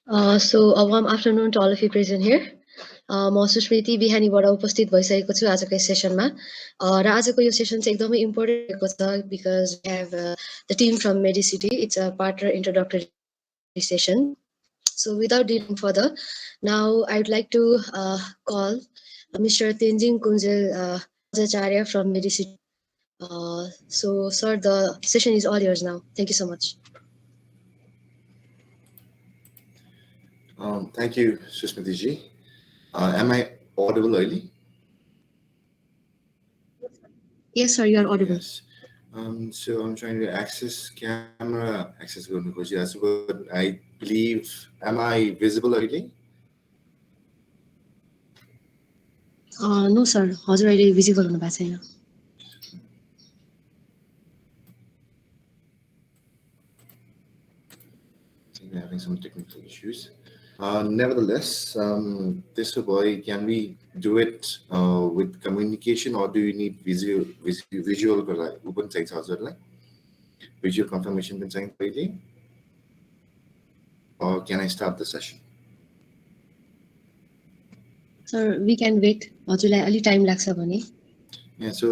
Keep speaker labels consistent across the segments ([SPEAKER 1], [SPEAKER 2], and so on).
[SPEAKER 1] A warm afternoon to all of you present here. म सुस्मृति बिहानीबाट उपस्थित भइसकेको छु आजको यस सेसनमा र आजको यो सेसन चाहिँ एकदमै इम्पोर्टेन्ट भएको छ because we have the team from Medicity it's a partner introductory session. So without dealing further, now I would like to call Mr. Tenzing Kunsel Bajracharya from Mediciti. So sir, the session is all yours now. Thank you so much.
[SPEAKER 2] Thank you, Sushmiti ji. Am I audible early?
[SPEAKER 1] Yes, sir, you are audible.
[SPEAKER 2] Yes. So I'm trying to access camera access, but I believe, am I visible early?
[SPEAKER 1] No, sir. हजुर अहिले visible हुनु भएको छैन.
[SPEAKER 2] I think we're having some technical issues. Nevertheless, this boy, can we do it with communication, or do you need visual open sites also, like visual confirmation been signed by, or can I start the session?
[SPEAKER 1] Sir, we can wait. हजुरलाई अलि time लाग्छ भने.
[SPEAKER 2] Yeah, so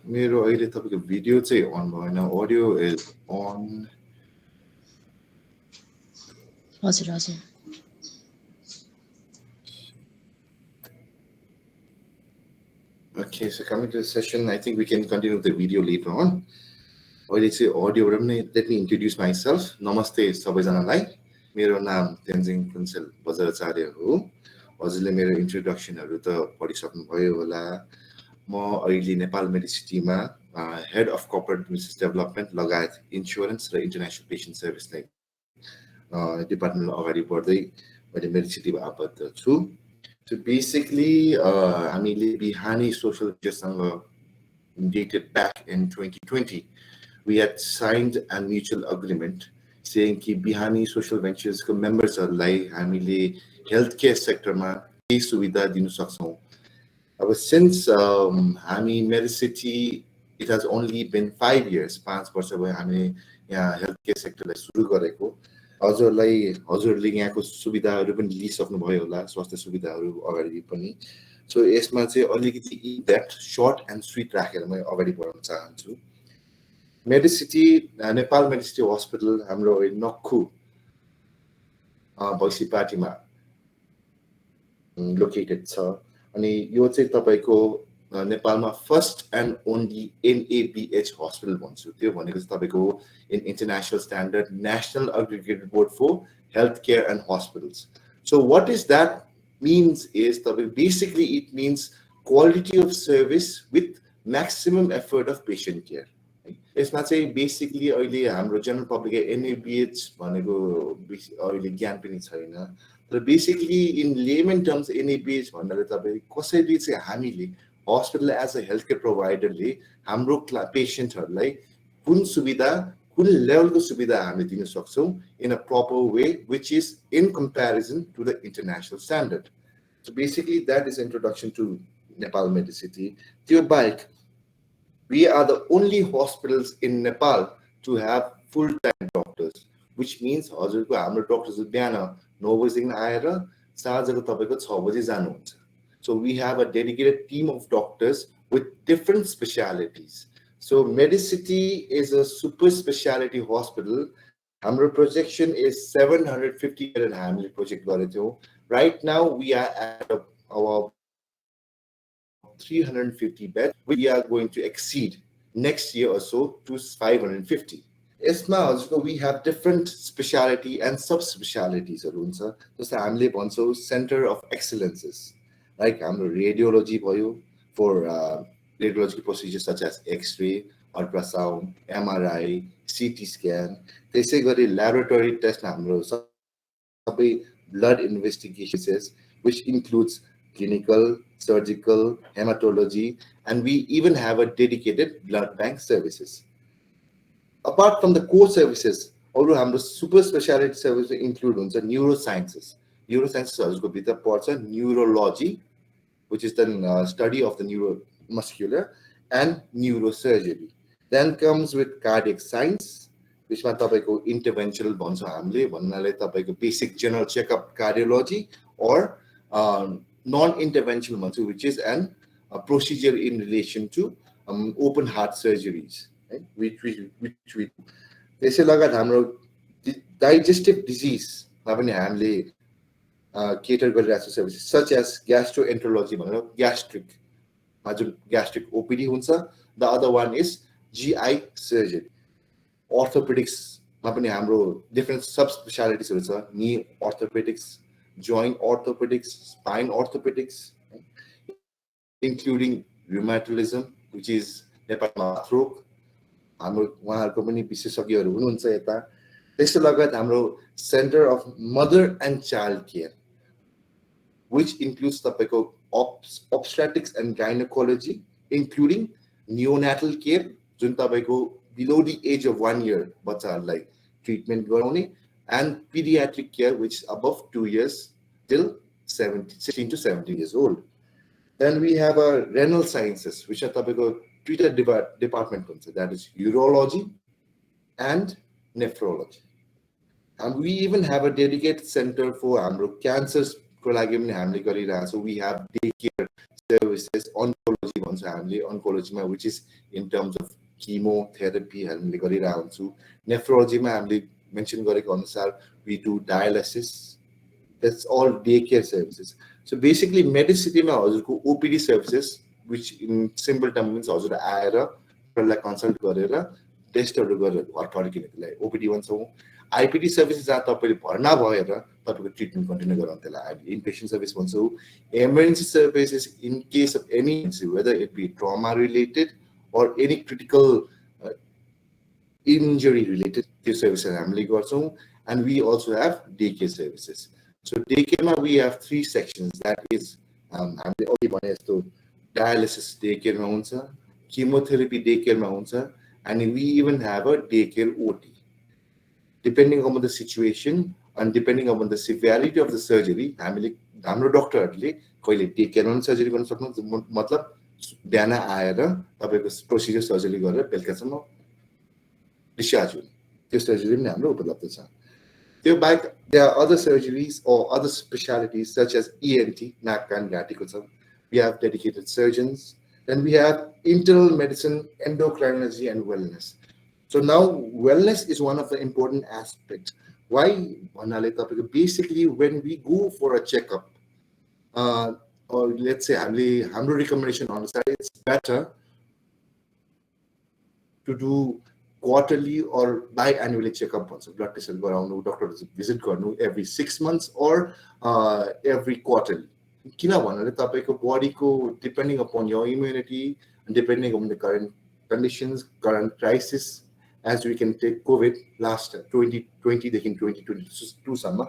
[SPEAKER 2] मेरो अहिले तपाईको video चाहिँ on भएन, audio is on.
[SPEAKER 1] हजुर हजुर.
[SPEAKER 2] Okay, so coming to the session, I think we can continue the video later on. अहिले चाहिँ audio नै, let me introduce myself. नमस्ते सबैजनालाई. मेरो नाम तेन्जिङ कुन्सेल बज्राचार्य हो. हजुरले मेरो इन्ट्रोडक्सनहरु त पढिसक्नुभयो होला. म अहिले नेपाल मेडिसिटीमा head of corporate business development लगायत इन्स्योरेन्स र इन्टरनेसनल पेशेन्ट सर्भिसलाई डिपार्टमेन्टमा अगाडि बढ्दै मैले मेडिसिटीमा आबद्ध छु. So basically, हामीले Bihani Social Venture dated back in 2020. We had signed a mutual agreement saying कि Bihani Social Ventures को members हामीले healthcare sector मा केही सुविधा दिनु सक्छौं. Since हामी Mediciti, it has only been 5 years, 5 वर्ष भयो हामी यहाँ healthcare sector लाई सुरु गरेको. हजुरले यहाँको सुविधाहरु पनि लिइसक्नु भयो होला, स्वास्थ्य सुविधाहरु अगाडि पनि. सो यसमा चाहिँ अलिकति that short and sweet राखेर म अगाडि बढ्न चाहन्छु. मेडिसिटी नेपाल मेडिसिटी हस्पिटल हाम्रो नक्खु बसिपाटीमा लोकेटेड छ. अनि यो चाहिँ तपाईको नेपालमा first and only NABH hospital भन्छु. त्यो भनेको चाहिँ तपाईको in international standard National Aggregated Board for Healthcare and Hospitals. So what is that means is basically it means quality of service with maximum effort of patient care. यसमा चाहिँ basically अहिले हाम्रो general public NABH भनेको अहिले ज्ञान पनि छैन. तर basically in layman terms NABH भन्नाले तपाई कसैले चाहिँ हामीले hospital as a health care प्रोवाइडरले हाम्रो पेशेन्टहरुलाई कुन सुविधा कुन लेभलको सुविधा हामी दिन सक्छौं in a proper way which is in comparison to the international standard. So basically that is introduction to Nepal Mediciti. त्यो बाहेक we are the only hospitals in Nepal to have full-time doctors, which means हजुरको हाम्रो doctors बिहान 9 बजेदेखि आएर साँझको तपाईको 6 बजे जानुहुन्छ. So we have a dedicated team of doctors with different specialities. So Mediciti is a super specialty hospital. Our projection is 750 bed हामीले project गरेको थियौ. Right now we are at our 350 beds. We are going to exceed next year or so to 550. यसमा हजुरको we have different specialty and subspecialties हुन्छ. जस्तै हामीले भन्छौ center of excellences. Like radiology for radiological procedures such as X-ray, ultrasound, MRI, CT scan. त्यसै गरी laboratory test सबै blood investigations, which includes clinical, surgical, hematology, and we even have a dedicated blood bank services. Apart from the core services, although हाम्रो super specialty services include neurosciences. Neurosciences को भित्र पर्छ neurology, which is the study of the neuromuscular, and neurosurgery. Then comes with cardiac science, त्यसमा तपाईको इन्टरभेन्सनल भन्छ हामीले, भन्नाले तपाईको basic general checkup cardiology, or non-interventional भन्छ, which is an procedure in relation to open heart surgeries, right? which we त्यसै लगायत हाम्रो digestive disease मा पनि हामीले cater गरिरहेको छ services such as gastroenterology भनेर gastric मा जुन gastric OPD हुन्छ. The other one is GI surgery. Orthopedics मा पनि हाम्रो different subspecialties हरु छ. Knee orthopedics, joint orthopedics, spine orthopedics, including rheumatism, which is नेपालमा आर्थ्रोग. हाम्रो उहाँहरुको पनि विशेषज्ञहरु हुनुहुन्छ यता. त्यसै लगायत हाम्रो Center of Mother and Child Care, which includes तपाईको obstetrics and gynecology, including neonatal care, जुन तपाईको below the age of 1 year बच्चाहरुलाई treatment गराउने, and pediatric care, which is above 2 years till 16 to 17 years old. Then we have a renal sciences, which are तपाईको duita department हुन्छ, that is urology and nephrology. And we even have a dedicated center for हाम्रो cancers को लागि पनि हामीले गरिरहेको छौं. We have daycare services, oncology भन्छ हामीले, oncology मा, which is in terms of chemotherapy हामीले गरिरहेको हुन्छौं. Nephrology मा हामीले mention गरेको अनुसार we do dialysis. That's all daycare services. So basically Medicity मा हजुरको OPD services, which in simple term means हजुर आएर डक्टरलाई कन्सल्ट गरेर टेस्टहरु गरेर घर फर्किनेलाई OPD भन्छौं. IPD services जहाँ तपाईले भर्ना भएर तपाईको ट्रिटमेन्ट कन्टिन्यू गराउन त्यसलाई इनपेशेन्ट service भन्छौं. Emergency services in case of any injury, whether it be trauma related or any critical injury related, त्यो सर्भिसहरु हामीले गर्छौं. And we also have daycare services. So daycare मा we have 3 sections, that is हामीले अघि भने जस्तो dialysis daycare मा हुन्छ, chemotherapy daycare मा हुन्छ, and we even have a daycare OT. Depending on the situation and depending on the severity of the surgery, हामीले हाम्रो डाक्टरहरुले कहिले daycare मा सर्जरी गर्न सक्नुहुन्छ, मतलब बिहान आएर तपाईको प्रोसिजर सर्जरी गरेर बेलुकासम्म डिस्चार्ज हुने, त्यो सर्जरी पनि हाम्रो उपलब्ध छ. त्यो बाहेक there are other surgeries or other specialties such as ENT, नाक कान घाँटीको छ. We have dedicated surgeons. Then we have internal medicine, endocrinology and wellness. So now wellness is one of the important aspects. Why? Basically when we go for a checkup, or let's say हाम्रो recommendation on the side, it's better to do quarterly or biannually checkup. Blood test गराउनु, doctor visit गर्नु every 6 months or every quarterly. किन भन्नाले तपाईको body को depending upon your immunity and depending on the current conditions, current crisis, as we can take COVID last 2020 देखि 2022 सम्म,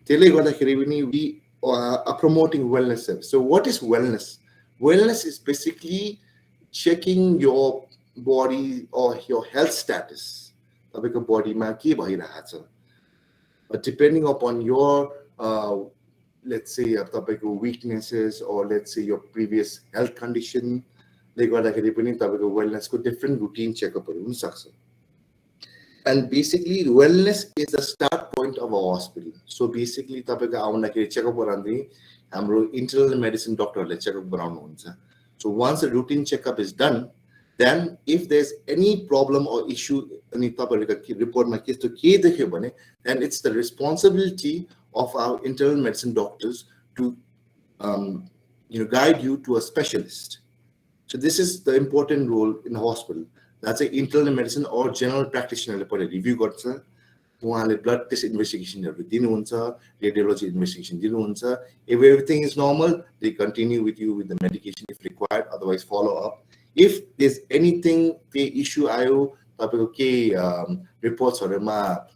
[SPEAKER 2] त्यसले गर्दाखेरि पनि we are promoting wellness service. So what is wellness? Wellness is basically checking your body or your health status. तपाईको body मा के भइरहेछ. But depending upon your let's say तपाईको weaknesses or let's say your previous health condition, ले गर्दाखेरि पनि तपाईको wellness को different routine checkup हरु हुन सक्छ. And basically wellness is the start point of a hospital. So basically तपाईको आउँदाखेरि चेकअप गराउँदै हाम्रो internal medicine डाक्टरले चेकअप गराउनु हुन्छ. So once a routine checkup is done, then if there's any problem or issue अनि तपाईहरुको रिपोर्टमा त्यस्तो के देख्यो भने, then it's the responsibility of our internal medicine doctors to guide you to a specialist. So this is the important role in the hospital. That's an internal medicine or general practitioner ले review गर्छ. उहाँले blood test investigation दिनुहुन्छ, radiology investigation दिनुहुन्छ. If everything is normal, they continue with you with the medication if required, otherwise follow up. If there's anything the issue आयो, तपाईको के reports हरुमा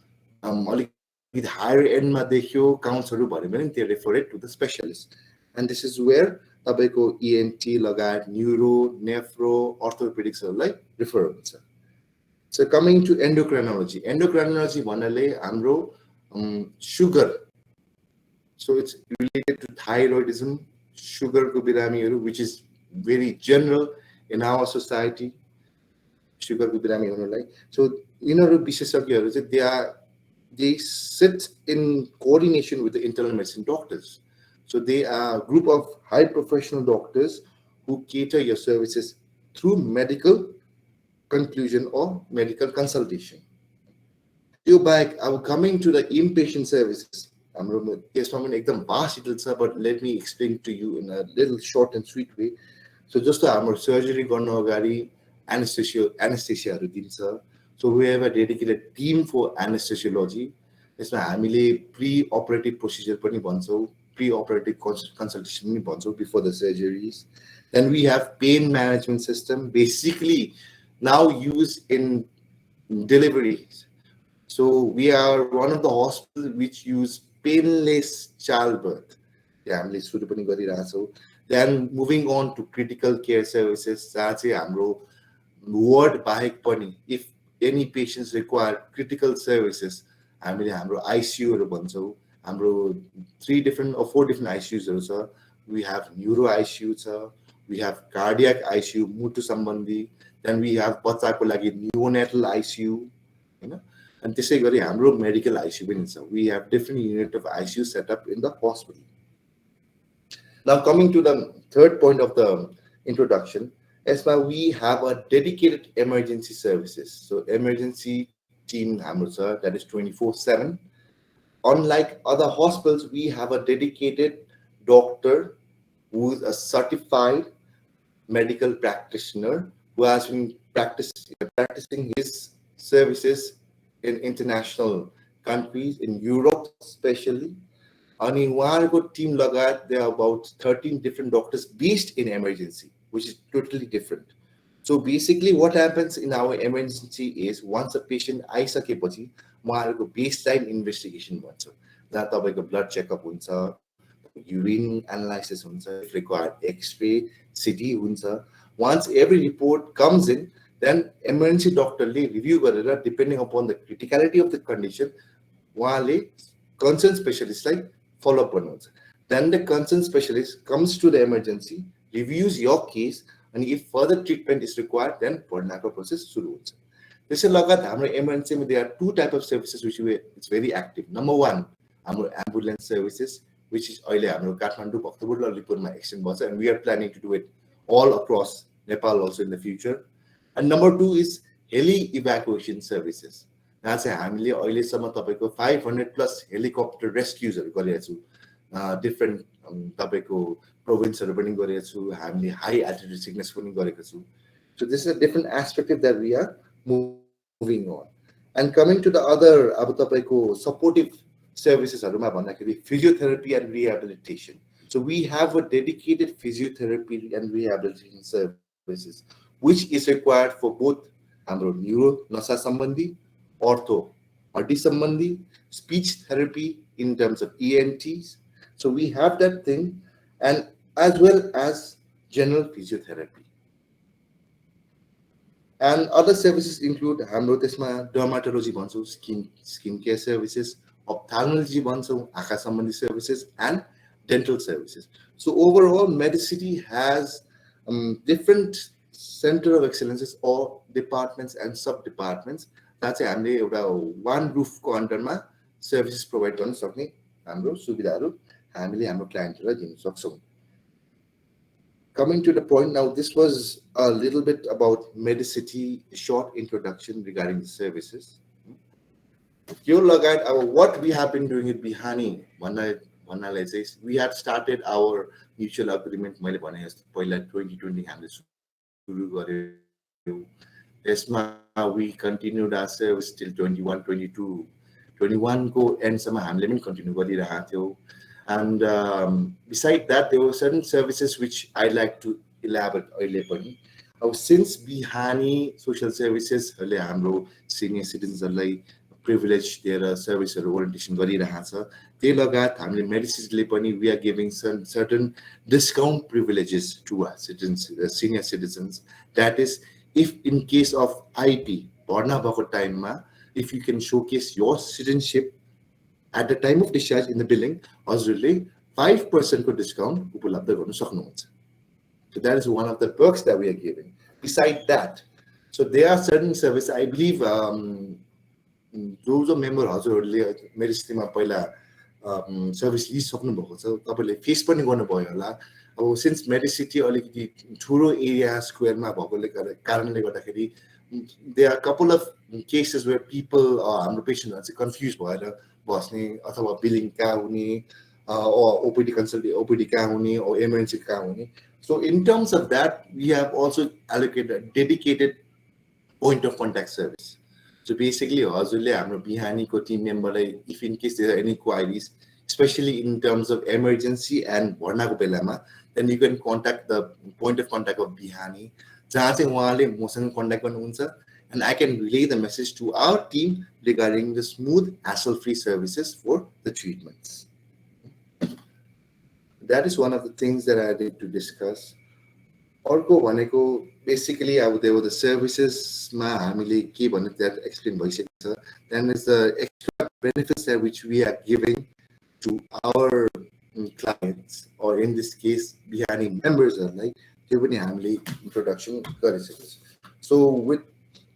[SPEAKER 2] with higher end मा देख्यो, counts हरु भरे पनि they refer it to the specialist. And this is where तपाईको ENT लगायत neuro, nephro, orthopedics हरुलाई refer हुन्छ. So coming to endocrinology. Endocrinology भन्नाले हाम्रो sugar. So it's related to thyroidism, sugar को बिरामीहरु, which is very general in our society. सुगरको बिरामी हुनुलाई so यिनीहरू विशेषज्ञहरू चाहिँ they sit in coordination with the internal medicine doctors. So they are a group of high professional doctors who cater your services through medical conclusion or medical consultation. त्यो back, I will coming to the inpatient services. Yes, एकदम vast detail छ, but let me explain to you in a little short and sweet way. So just हाम्रो surgery गर्नु अगाडि anesthesiaहरू दिन्छ. So we have a dedicated team for anesthesiology. यसमा हामीले pre-operative procedure पनि भन्छौँ, pre-operative consultation पनि भन्छौँ before the surgeries. Then we have pain management system, basically now used in deliveries. So we are one of the hospitals which use painless childbirth. हामीले सुरु पनि गरिरहेछौँ. Then moving on to critical care services, जहाँ चाहिँ हाम्रो ward बाहेक पनि if any patients require critical services, हामीले हाम्रो ICU भन्छौँ. हाम्रो 3 different or 4 different ICUs छ. We have neuro ICU छ, we have cardiac ICU मुटु सम्बन्धी, then we have बच्चाको लागि neonatal ICU, हैन. And त्यसै गरी हाम्रो medical ICU पनि छ. We have different unit of ICU set up in the hospital. Now coming to the third point of the introduction, we have a dedicated emergency services. So emergency team that is 24/7. Unlike other hospitals, we have a dedicated doctor who is a certified medical practitioner who has been practicing his services in international countries, in Europe especially. And in one team there are about 13 different doctors based in emergency, which is totally different. So basically what happens in our emergency is once a patient आइसकेपछि उहाँहरुको baseline investigation भन्छ. जहाँ तपाईको blood checkup हुन्छ, urine analysis हुन्छ, if required X-ray, CT हुन्छ. Once every report comes in, then emergency doctor review गरेर depending upon the criticality of the condition, उहाँले concerned specialist like follow up गर्नुहुन्छ. Then the concerned specialist comes to the emergency, reviews your case, and if further treatment is required, then Pornako process सुरु हुन्छ. त्यसै लगात हाम्रो emergency में there are 2 types of services which it's very active. Number 1, हाम्रो ambulance services, which is अहिले हाम्रो काठमाडौँ, भक्तपुर र अलिपुरमा extend भन्छ, and we are planning to do it all across Nepal also in the future. And number 2 is heli evacuation services. जहाँ चाहिँ हामीले अहिलेसम्म तपाईको 500 plus helicopter rescues हरु गरिरहेका छौं. Different तपाईको provinceहरु पनि गरिरहेका छौं. हामीले high altitude sickness पनि गरेका छौं. So this is a different aspect that we are moving on. And coming to the other अब तपाईको supportive services हरुमा भन्दाखेरि physiotherapy and rehabilitation. So we have a dedicated physiotherapy and rehabilitation services which is required for both हाम्रो neuro नसा सम्बन्धी, ortho hड्डी सम्बन्धी, speech therapy in terms of ENTs. So we have that thing, and as well as general physiotherapy. And other services include हाम्रो त्यसमा dermatology भन्छौं, skin care services, ophthalmology भन्छौं, आँखा सम्बन्धी services, and dental services. So overall, Medicity has different center of excellences or departments and sub-departments. That's हामीले एउटा one roof को अन्डरमा services provide गर्न सक्ने हाम्रो सुविधाहरु हामीले हाम्रो क्लाइन्टहरुलाई दिन सक्छौं. Coming to the point now, this was a little bit about Medicity, short introduction regarding the services. Yo लगायत अब what we have been doing at Bihani भन्नाले चाहिँ we had started our mutual agreement मैले भने जस्तो पहिला 2020 हामीले सुरु गर्यौं. यसमा we continued our service till 21 22 21 को end सम्म हामीले पनि continue गरिरहेका थियौं. And beside that, there were certain services which I like to elaborate अहिले पनि. Since Bihani Social Services हले हाम्रो senior citizens privilege their service orientation गरिरहेको छ. त्यही लगायत हामीले Medicityले पनि we are giving certain discount privileges to our citizens, senior citizens. That is, if in case of IP भर्ना भएको टाइममा if you can showcase your citizenship at the time of discharge in the billing, हजुरले 5% को discount उपलब्ध गर्न सक्नुहुन्छ. So that is one of the perks that we are giving. Beside that, So there are certain services, I believe, जो member हजुरहरूले मेडिसिटीमा पहिला service लिइसक्नुभएको छ, तपाईँले फेस पनि गर्नुभयो होला। अब सिन्स मेडिसिटी अलिकति ठुलो एरिया स्क्वायरमा भएकोले कारणले गर्दाखेरि there are a couple of cases where people हाम्रो पेशेन्टहरू चाहिँ कन्फ्युज भएर बस्ने, अथवा बिलिङ कहाँ हुने, ओपिडी कन्सल्ट ओपिडी कहाँ हुने, इमर्जेन्सी कहाँ हुने. So in terms of that, we have also allocated a dedicated point of contact service. So basically, हजुरले हाम्रो बिहानीको team मेम्बरलाई, if in case there are any queries, especially in terms of emergency and भर्नाको बेलामा, then you can contact the point of contact of Bihani, जहाँ चाहिँ उहाँले मसँग contact गर्नुहुन्छ, and I can relay the message to our team regarding the smooth, hassle-free services for the treatments. That is one of the things that I need to discuss. अर्को भनेको basically there were the services मा हामीले के भन्ने that explain भइसकेको छ. Then is the extra benefits that which we are giving to our clients, or in this case Bihani members are like त्यो पनि हामीले introduction गरिसकेको छ. So with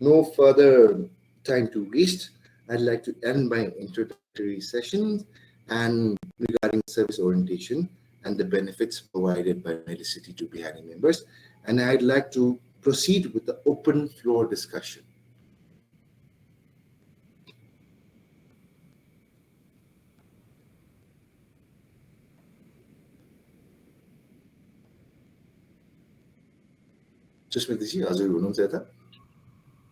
[SPEAKER 2] no further time to waste, I'd like to end my introductory session and regarding service orientation and the benefits provided by Mediciti to Bihani members, and I'd like to proceed with the open floor discussion. Just with this, हजुर हुनुहुन्छ यता?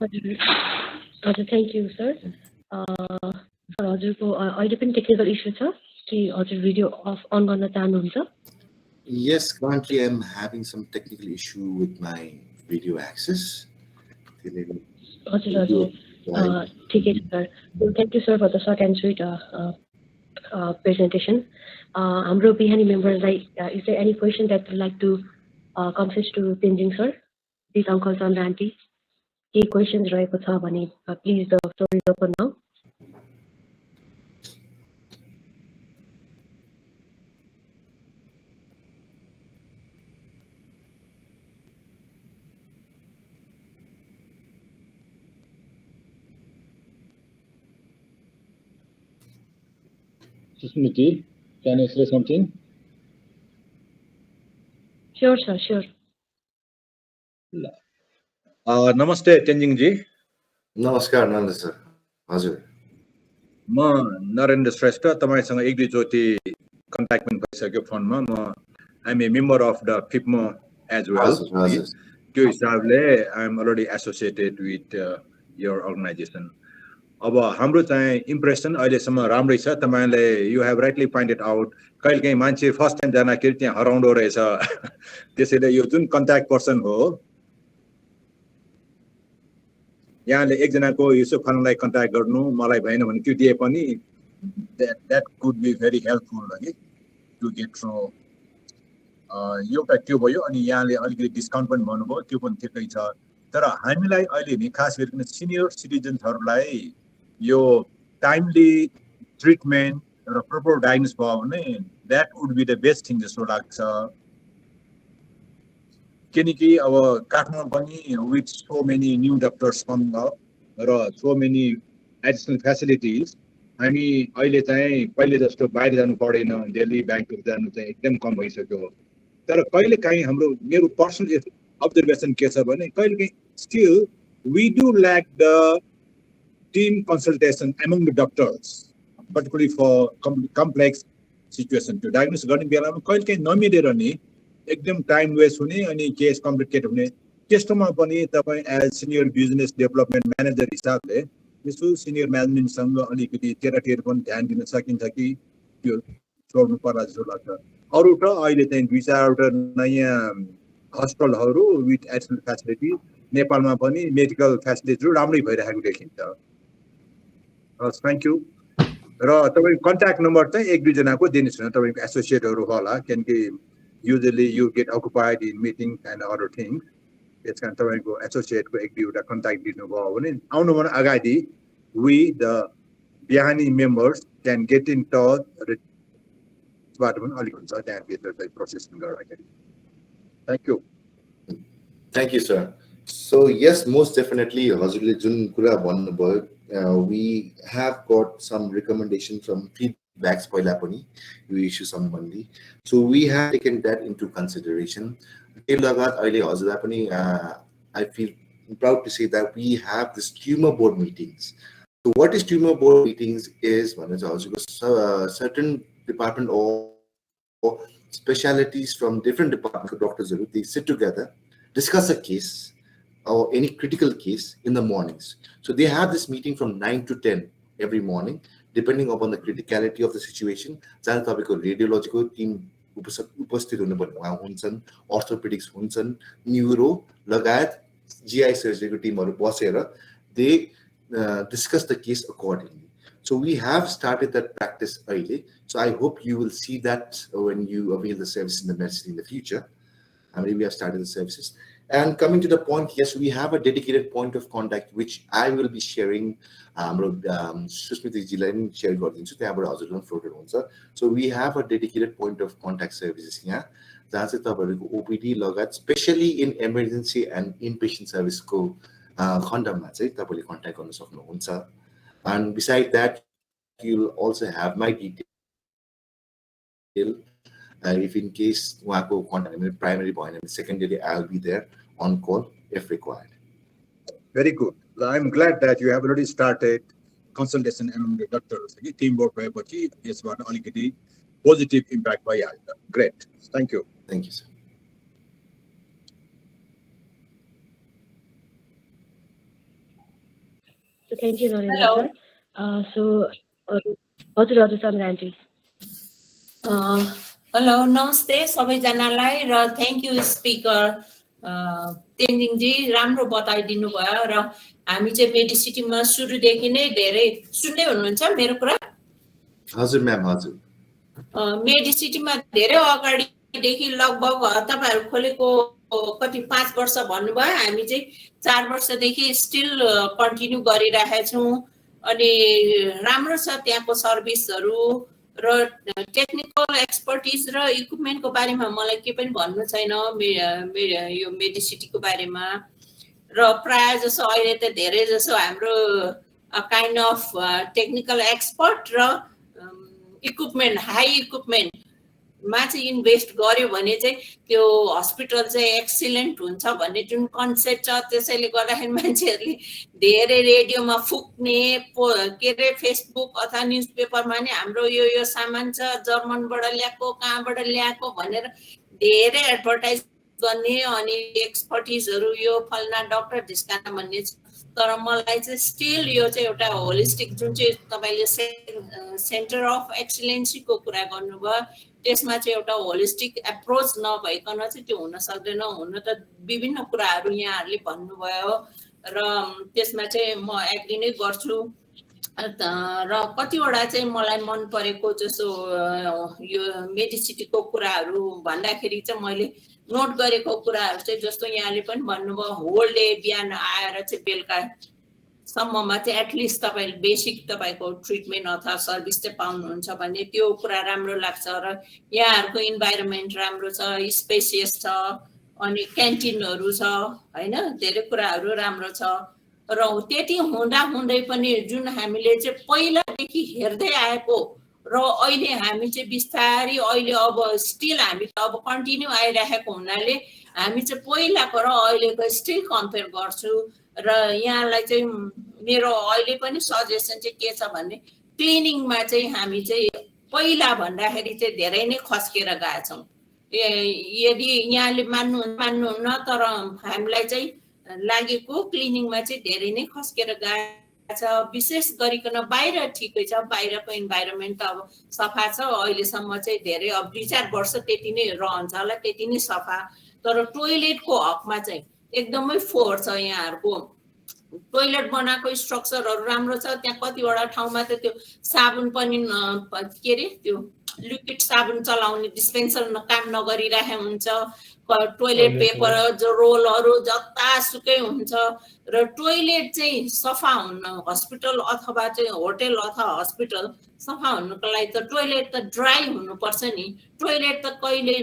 [SPEAKER 1] हजुर, thank you sir. हजुरको अहिले पनि technical issue छ कि हजुर भिडियो अफ अन गर्न चाहनुहुन्छ?
[SPEAKER 2] Yes, currently I'm having some technical issue with my video access.
[SPEAKER 1] हजुर, ठिकै छ sir. Thank you sir for the short and sweet presentation. हाम्रो बिहानी members-लाई, is there any question that would like to confess to Tenzing sir? Please uncles and auntie, any questions रहेको छ भने please the floor is open now.
[SPEAKER 3] Smriti, can I say something?
[SPEAKER 1] Sure sir, sure.
[SPEAKER 3] नमस्ते तेन्जिङ जी.
[SPEAKER 2] नमस्कार Narendra sir. हजुर,
[SPEAKER 3] म नरेन्द्र श्रेष्ठ, तपाईसँग एक दुई चोटि कन्ट्याक्ट पनि भइसक्यो फोनमा. म I'm a member of the 𝐏𝐵 as well. त्यो हिसाबले I am already associated with your organisation. अब हाम्रो चाहिँ इम्प्रेसन अहिलेसम्म राम्रै छ. तपाईले you have rightly pointed out, कहिलेकाहीँ मान्छे फर्स्ट टाइम जाँदाखेरि त्यहाँ हराउँदो रहेछ. त्यसैले यो जुन कन्ट्याक्ट पर्सन हो, यहाँले एकजनाको यसो फलानालाई कन्ट्याक्ट गर्नु, मलाई भएन भने त्यो दिए पनि that could be very helpful to get through. एउटा त्यो भयो. अनि यहाँले अलिकति डिस्काउन्ट पनि भन्नुभयो, त्यो पनि ठिकै छ. तर हामीलाई अहिले नि खास गरिकन सिनियर सिटिजन्सहरूलाई यो टाइमली ट्रिटमेन्ट र प्रपर डायग्नोस भयो भने that would be the best thing जस्तो लाग्छ. किनकि अब काठमाडौँ पनि with so many new doctors coming up र सो मेनी एडिसनल फेसिलिटिज, हामी अहिले चाहिँ पहिले जस्तो बाहिर जानु पर्दैन, दिल्ली ब्याङ्कहरू जानु चाहिँ एकदम कम भइसक्यो. तर कहिलेकाहीँ हाम्रो मेरो पर्सनल अब्जर्भेसन के छ भने कहिलेकाहीँ still we do lack the team consultation among the doctors, particularly for complex situation. त्यो डायग्नोस गर्ने बेलामा कहिलेकाहीँ नमिलेर नि एकदम टाइम वेस्ट हुने अनि केस कम्प्लिकेट हुने. त्यस्तोमा पनि तपाईँ as senior business development manager हिसाबले यसो सिनियर म्यानेजमेन्टसँग अलिकति टेराटेर पनि ध्यान दिन सकिन्छ कि त्यो छोड्नु पर्ला जस्तो लाग्छ. अरू त अहिले चाहिँ दुई चारवटा नयाँ हस्पिटलहरू विथ एडिसनल फेसिलिटी नेपालमा पनि मेडिकल फेसिलिटीहरू राम्रै भइरहेको देखिन्छ. Thank you. र तपाईँको कन्ट्याक्ट नम्बर चाहिँ एक दुईजनाको दिनुहोस् न, तपाईँको एसोसिएटहरू होला, किनकि usually you get occupied in meetings and other things. It's kind of तपाईँको एसोसिएटको एक दुईवटा कन्ट्याक्ट दिनुभयो भने आउनुभन्दा अगाडि we the Bihani members can get in touch बाट पनि अलिक हुन्छ त्यहाँ भित्र चाहिँ प्रोसेसिङ गर्दाखेरि. Thank you.
[SPEAKER 2] Thank you, sir. So yes, most definitely, हजुरले जुन कुरा भन्नुभयो, we have got some recommendation from feedbacks पहिला पनि यो issue सम्बन्धी. So we have taken that into consideration. त्यो लगायत अहिले हजुरलाई पनि I feel proud to say that we have this tumor board meetings. So what is tumor board meetings is भने चाहिँ हजुरको certain department or specialities from different departments doctors they sit together, discuss a case or any critical case in the mornings. So they have this meeting from 9 to 10 every morning, depending upon the criticality of the situation. जहाँ तपाईको रेडियोलोजीको team उपस्थित हुनुपर्ने उहाँ हुन्छन्, orthopedics हुन्छन्, neuro लगायत GI सर्जरीको टिमहरु बसेर they discuss the case accordingly. So we have started that practice early. So I hope you will see that when you avail the service in the medicine in the future. I mean, we have started the services. And coming to the point, yes, we have a dedicated point of contact, which I will be sharing. So we have a dedicated point of contact services here. That's it. OPD logat, especially in emergency and inpatient service ko contact on. And beside that, you'll also have my detail. If in case wako contact primary point and secondary, I'll be there on call if required.
[SPEAKER 3] Very good. I'm glad that you have already started consultation among the doctors. Teamwork by is one only positive impact by Great. Thank you.
[SPEAKER 2] Thank you, sir.
[SPEAKER 1] So thank you, Narendra. So, हजुर सम्झान्छु.
[SPEAKER 4] Hello, namaste सबैजनालाई र thank you speaker Tenzing जी राम्रो बताइदिनु भयो र हामी चाहिँ मेडिसिटीमा सुरुदेखि नै धेरै सुन्दै हुनुहुन्छ मेरो कुरा?
[SPEAKER 2] हजुर म्याम, हजुर.
[SPEAKER 4] मेडिसिटीमा धेरै अगाडिदेखि लगभग तपाईहरु खोलेको कति 5 वर्ष भन्नुभयो, हामी चाहिँ 4 वर्षदेखि स्टिल कन्टिन्यू गरिरहेका छौं अनि राम्रो छ त्यहाँको सर्भिसहरु र टेक्निकल एक्सपर्टिज र इक्विपमेन्टको बारेमा मलाई के पनि भन्नु छैन यो मेडिसिटीको बारेमा र प्राय जसो अहिले त धेरै जसो हाम्रो काइन्ड अफ टेक्निकल एक्सपर्ट र इक्विपमेन्ट हाई इक्विपमेन्ट मा चाहिँ इन्भेस्ट गर्यो भने चाहिँ त्यो हस्पिटल चाहिँ एक्सिलेन्ट हुन्छ भन्ने जुन कन्सेप्ट छ त्यसैले गर्दाखेरि मान्छेहरुले धेरै रेडियोमा फुक्ने के रे फेसबुक अथवा न्यूजपेपरमा नि हाम्रो यो सामान छ जर्मनबाट ल्याएको कहाँबाट ल्याएको भनेर धेरै एडभर्टाइज गर्ने अनि एक्सपर्टिजहरु यो फलना डाक्टर ढिस्काना भन्ने तर मलाई चाहिँ स्टिल यो चाहिँ एउटा होलिस्टिक जुन चाहिँ तपाईले सेन्टर अफ एक्सिलेन्सीको कुरा गर्नुभयो त्यसमा चाहिँ एउटा होलिस्टिक एप्रोच नभइकन चाहिँ त्यो हुन सक्दैन. हुन त विभिन्न कुराहरु यहाँहरुले भन्नुभयो र त्यसमा चाहिँ म एग्री नै गर्छु र कतिवटा चाहिँ मलाई मन परेको जसो यो मेडिसिटीको कुराहरु भन्दाखेरि चाहिँ मैले नोट गरेको कुराहरु चाहिँ जस्तो यहाँले पनि भन्नुभयो होल डे बिहान आएर चाहिँ बेलुका सम्ममा चाहिँ एटलिस्ट तपाईले बेसिक तपाईको ट्रिटमेन्ट अथवा सर्भिस चाहिँ पाउनुहुन्छ भन्ने त्यो कुरा राम्रो लाग्छ र यहाँहरुको इन्भाइरोमेन्ट राम्रो छ, स्पेसियस छ अनि क्यान्टिनहरु छ हैन, धेरै कुराहरु राम्रो छ र त्यति हुँदा हुँदै पनि जुन हामीले चाहिँ पहिलादेखि हेर्दै आएको र अहिले हामी चाहिँ बिस्तारै अहिले अब स्टिल हामी त अब कन्टिन्यू आइरहेको हुनाले हामी चाहिँ पहिलाको र अहिलेको स्टिल कम्पेयर गर्छु र यहाँलाई चाहिँ मेरो अहिले पनि सजेसन चाहिँ के छ भने क्लिनिङमा चाहिँ हामी चाहिँ पहिला भन्दाखेरि चाहिँ धेरै नै खस्केर गएका छौं. यदि यहाँले मान्नुहुन्न तर हामीलाई चाहिँ लागेको क्लिनिङमा चाहिँ धेरै नै खस्केर गएका छ. विशेष गरिकन बाहिर ठिकै छ, बाहिरको इन्भाइरोमेन्ट अब सफा छ अहिलेसम्म चाहिँ धेरै अब 2-4 वर्ष त्यति नै रहन्छ होला, त्यति नै सफा. तर टोयलेटको हकमा चाहिँ एकदमै फोहोर छ. यहाँहरुको टोयलेट बनाएको स्ट्रक्चरहरु राम्रो छ, त्यहाँ कतिवटा ठाउँमा त त्यो साबुन पनि के रे त्यो लिक्विड साबुन चलाउने डिस्पेन्सर काम नगरिरहेको हुन्छ, टोइलेट पेपर रोलहरू जतासुकै हुन्छ र टोइलेट चाहिँ सफा हुन हस्पिटल अथवा चाहिँ होटल अथवा हस्पिटल सफा हुनुको लागि त टोइलेट त ड्राई हुनुपर्छ नि टोइलेट त कहिले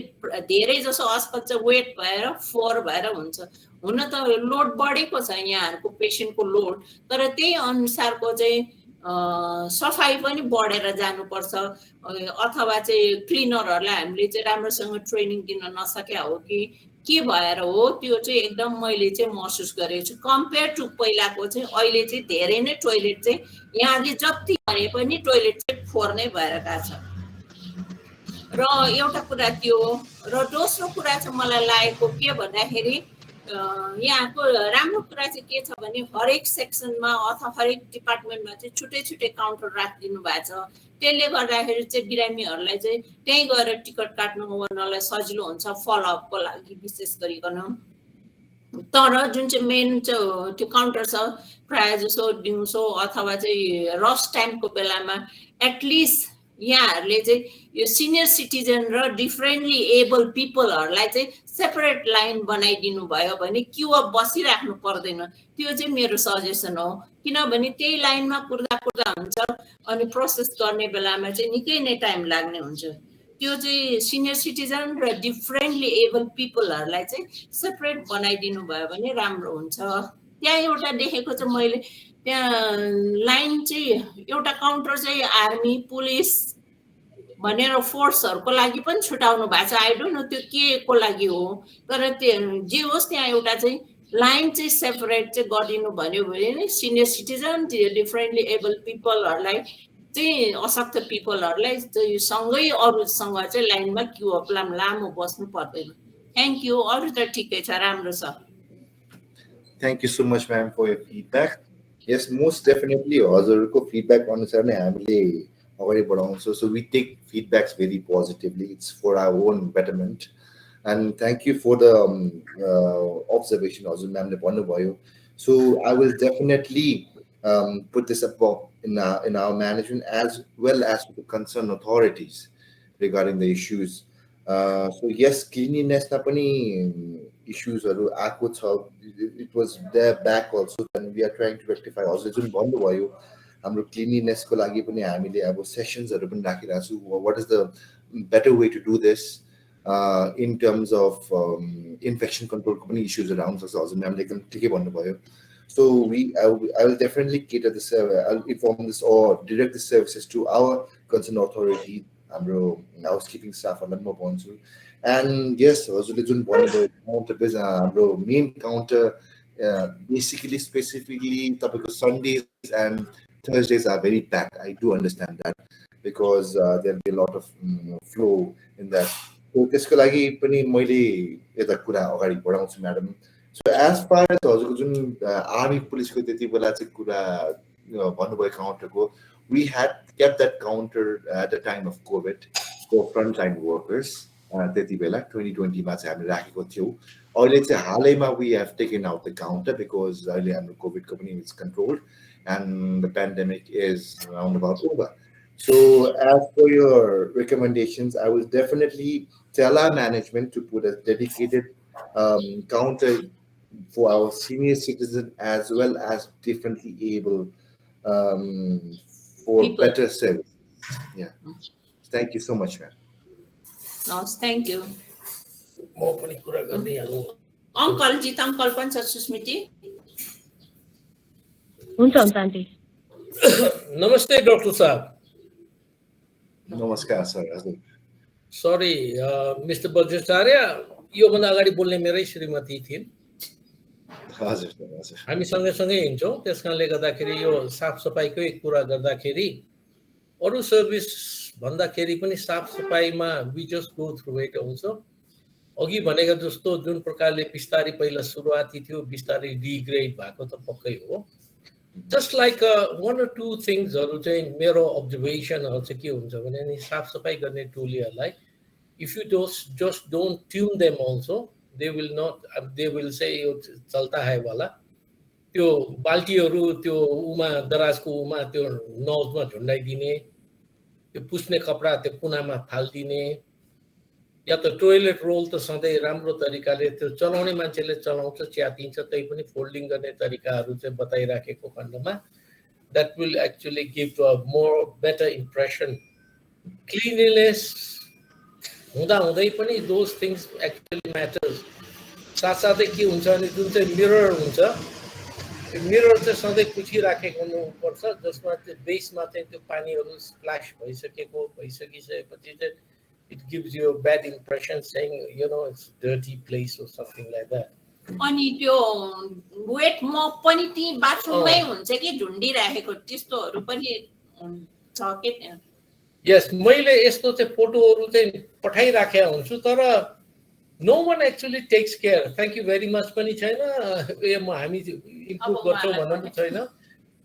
[SPEAKER 4] धेरै जसो आजकल चाहिँ वेट भएर फोहोर भएर हुन्छ हुन त लोड बढेको छ यहाँहरूको पेसेन्टको लोड तर त्यही अनुसारको चाहिँ सफाइ पनि बढेर जानुपर्छ अथवा चाहिँ क्लिनरहरूलाई हामीले चाहिँ राम्रोसँग ट्रेनिङ दिन नसके हो कि के भएर हो त्यो चाहिँ एकदम मैले चाहिँ महसुस गरेको छु कम्पेयर टु पहिलाको चाहिँ अहिले चाहिँ धेरै नै टोइलेट चाहिँ यहाँले जति भने पनि टोइलेट चाहिँ फोहोर नै भएर गएको छ र एउटा कुरा त्यो र दोस्रो कुरा चाहिँ मलाई लागेको के भन्दाखेरि यहाँको राम्रो कुरा चाहिँ के छ भने हरेक सेक्सनमा अथवा हरेक डिपार्टमेन्टमा चाहिँ छुट्टै छुट्टै काउन्टर राखिदिनु भएको छ त्यसले गर्दाखेरि चाहिँ बिरामीहरूलाई चाहिँ त्यहीँ गएर टिकट काट्नु ओर्नलाई सजिलो हुन्छ फलोअपको लागि विशेष गरिकन तर जुन चाहिँ मेन चाहिँ त्यो काउन्टर छ प्रायः जसो दिउँसो अथवा चाहिँ रस टाइमको बेलामा एटलिस्ट यहाँहरूले चाहिँ यो सिनियर सिटिजन र डिफरेन्टली एबल पिपलहरूलाई चाहिँ सेपरेट लाइन बनाइदिनु भयो भने क्युअप बसिराख्नु पर्दैन त्यो चाहिँ मेरो सजेसन हो किनभने त्यही लाइनमा कुर्दा कुर्दा हुन्छ अनि प्रोसेस गर्ने बेलामा चाहिँ निकै नै टाइम लाग्ने हुन्छ त्यो चाहिँ सिनियर सिटिजन र डिफरेन्टली एबल पिपलहरूलाई चाहिँ सेपरेट बनाइदिनु भयो भने राम्रो हुन्छ त्यहाँ एउटा देखेको चाहिँ मैले त्यहाँ लाइन चाहिँ एउटा काउन्टर चाहिँ आर्मी पुलिस भनेर फोर्सहरूको लागि पनि छुटाउनु भएको छ आई डोन्ट नो त्यो के को लागि हो तर त्यो जे होस् त्यहाँ एउटा चाहिँ लाइन चाहिँ सेपरेट चाहिँ गरिदिनु भन्यो भने सिनियर सिटिजन डिफरेन्टली एबल पिपलहरूलाई चाहिँ अशक्त पिपलहरूलाई चाहिँ सँगै अरूसँग चाहिँ लाइनमा क्युअप लामो बस्नु पर्दैन थ्याङ्क यू अरू त ठिकै छ राम्रो छ
[SPEAKER 2] thank you so much ma'am for your feedback yes most definitely हजुरको फिडब्याक अनुसार नै हामीले अगाडि बढाउँछौँ so we take feedbacks very positively it's for our own betterment and thank you for the observation हजुर म्यामले भन्नुभयो so I will definitely put this up in our management as well as with the concerned authorities regarding the issues. So yes, cleanliness na pani issues haru aako cha. It was there back also, and we are trying to rectify. Also, jun bhannu bhayo hamro cleanliness ko लागि pani हामीले अब sessions haru pani राखिरहेको छु. What is the better way to do this in terms of infection control ko pani issues around us also म्यामले एकदम ठिकै भन्नु भयो. So I will definitely cater the service. I'll inform this or direct the services to our concerned authority, हाम्रो housekeeping staff म भन्छु. And yes, हजुरले जुन भन्नुभयो counter base हाम्रो main counter basically specifically तपाईको Sundays and Thursdays are very packed. I do understand that because there will be a lot of flow in that. So त्यसको लागि पनि मैले यता कुरा अगाडि बढाउँछु madam. So as far as हजुरको जुन आर्मी पुलिसको त्यति बेला चाहिँ कुरा भन्नुभयो काउन्टरको we had kept that counter at the time of COVID for frontline workers त्यति बेला 2020 मा चाहिँ हामीले राखेको थियौँ अहिले चाहिँ हालैमा we have taken out the counter because अहिले हाम्रो COVID को पनि is controlled and the pandemic is around about over. So as for your recommendations, I will definitely tell our management to put a dedicated counter for our senior citizen as well as differently able for people. Better service. Yeah. Thank you so much, ma'am.
[SPEAKER 4] No, thank you. Uncle ji, uncle pani cha Susmiti.
[SPEAKER 1] हुन्छ aunty
[SPEAKER 5] नमस्ते doctor साहब
[SPEAKER 2] नमस्कार sir हजुर
[SPEAKER 5] sorry mister Bajracharya यो भन्दा अगाडि बोल्ने मेरै श्रीमती थिइन्
[SPEAKER 2] हजुर हजुर
[SPEAKER 5] हामी सँगै हिँड्छौँ त्यसकारणले गर्दाखेरि यो साफ सफाइकै कुरा गर्दाखेरि अरू सर्भिस भन्दाखेरि पनि साफ सफाइमा we just go through it हुन्छ अघि भनेको जस्तो जुन प्रकारले बिस्तारै पहिला सुरुवाती थियो बिस्तारै डिग्रेड भएको त पक्कै हो just like one or two थिङ्सहरू चाहिँ मेरो अब्जर्भेसनहरू चाहिँ के हुन्छ भने नि साफ सफाइ गर्ने टोलीहरूलाई if you just don't tune them also they will say यो चलता है वाला त्यो बाल्टीहरू त्यो उमा दराजको उमा त्यो नौजमा झुन्डाइदिने त्यो पुस्ने कपडा त्यो कुनामा फाल्दिने या त टोयलेट रोल त सधैँ राम्रो तरिकाले त्यो चलाउने मान्छेले चलाउँछ च्यातिन्छ तै पनि फोल्डिङ गर्ने तरिकाहरू चाहिँ बताइराखेको खण्डमा that will actually give a more better impression. Cleanliness हुँदै पनि those things actually matters. साथसाथै के हुन्छ भने जुन चाहिँ मिरर हुन्छ मिरर चाहिँ सधैँ पुछिराखेको हुनुपर्छ जसमा त्यो बेसमा चाहिँ त्यो पानीहरू स्प्ल्याश भइसकिसकेपछि चाहिँ it gives you a bad impression saying it's dirty place or something like that.
[SPEAKER 4] अनि त्यो वेट मप पनि ती बाथरुममै हुन्छ कि ढुन्डिराखेको त्यस्तोहरू पनि छ के त्यहाँ?
[SPEAKER 5] यस मैले यस्तो चाहिँ फोटोहरू चाहिँ पठाइराखेका हुन्छु तर no one actually takes care thank you very much पनि छैन हामी इम्प्रुभ गर्छौँ भन्नु पनि छैन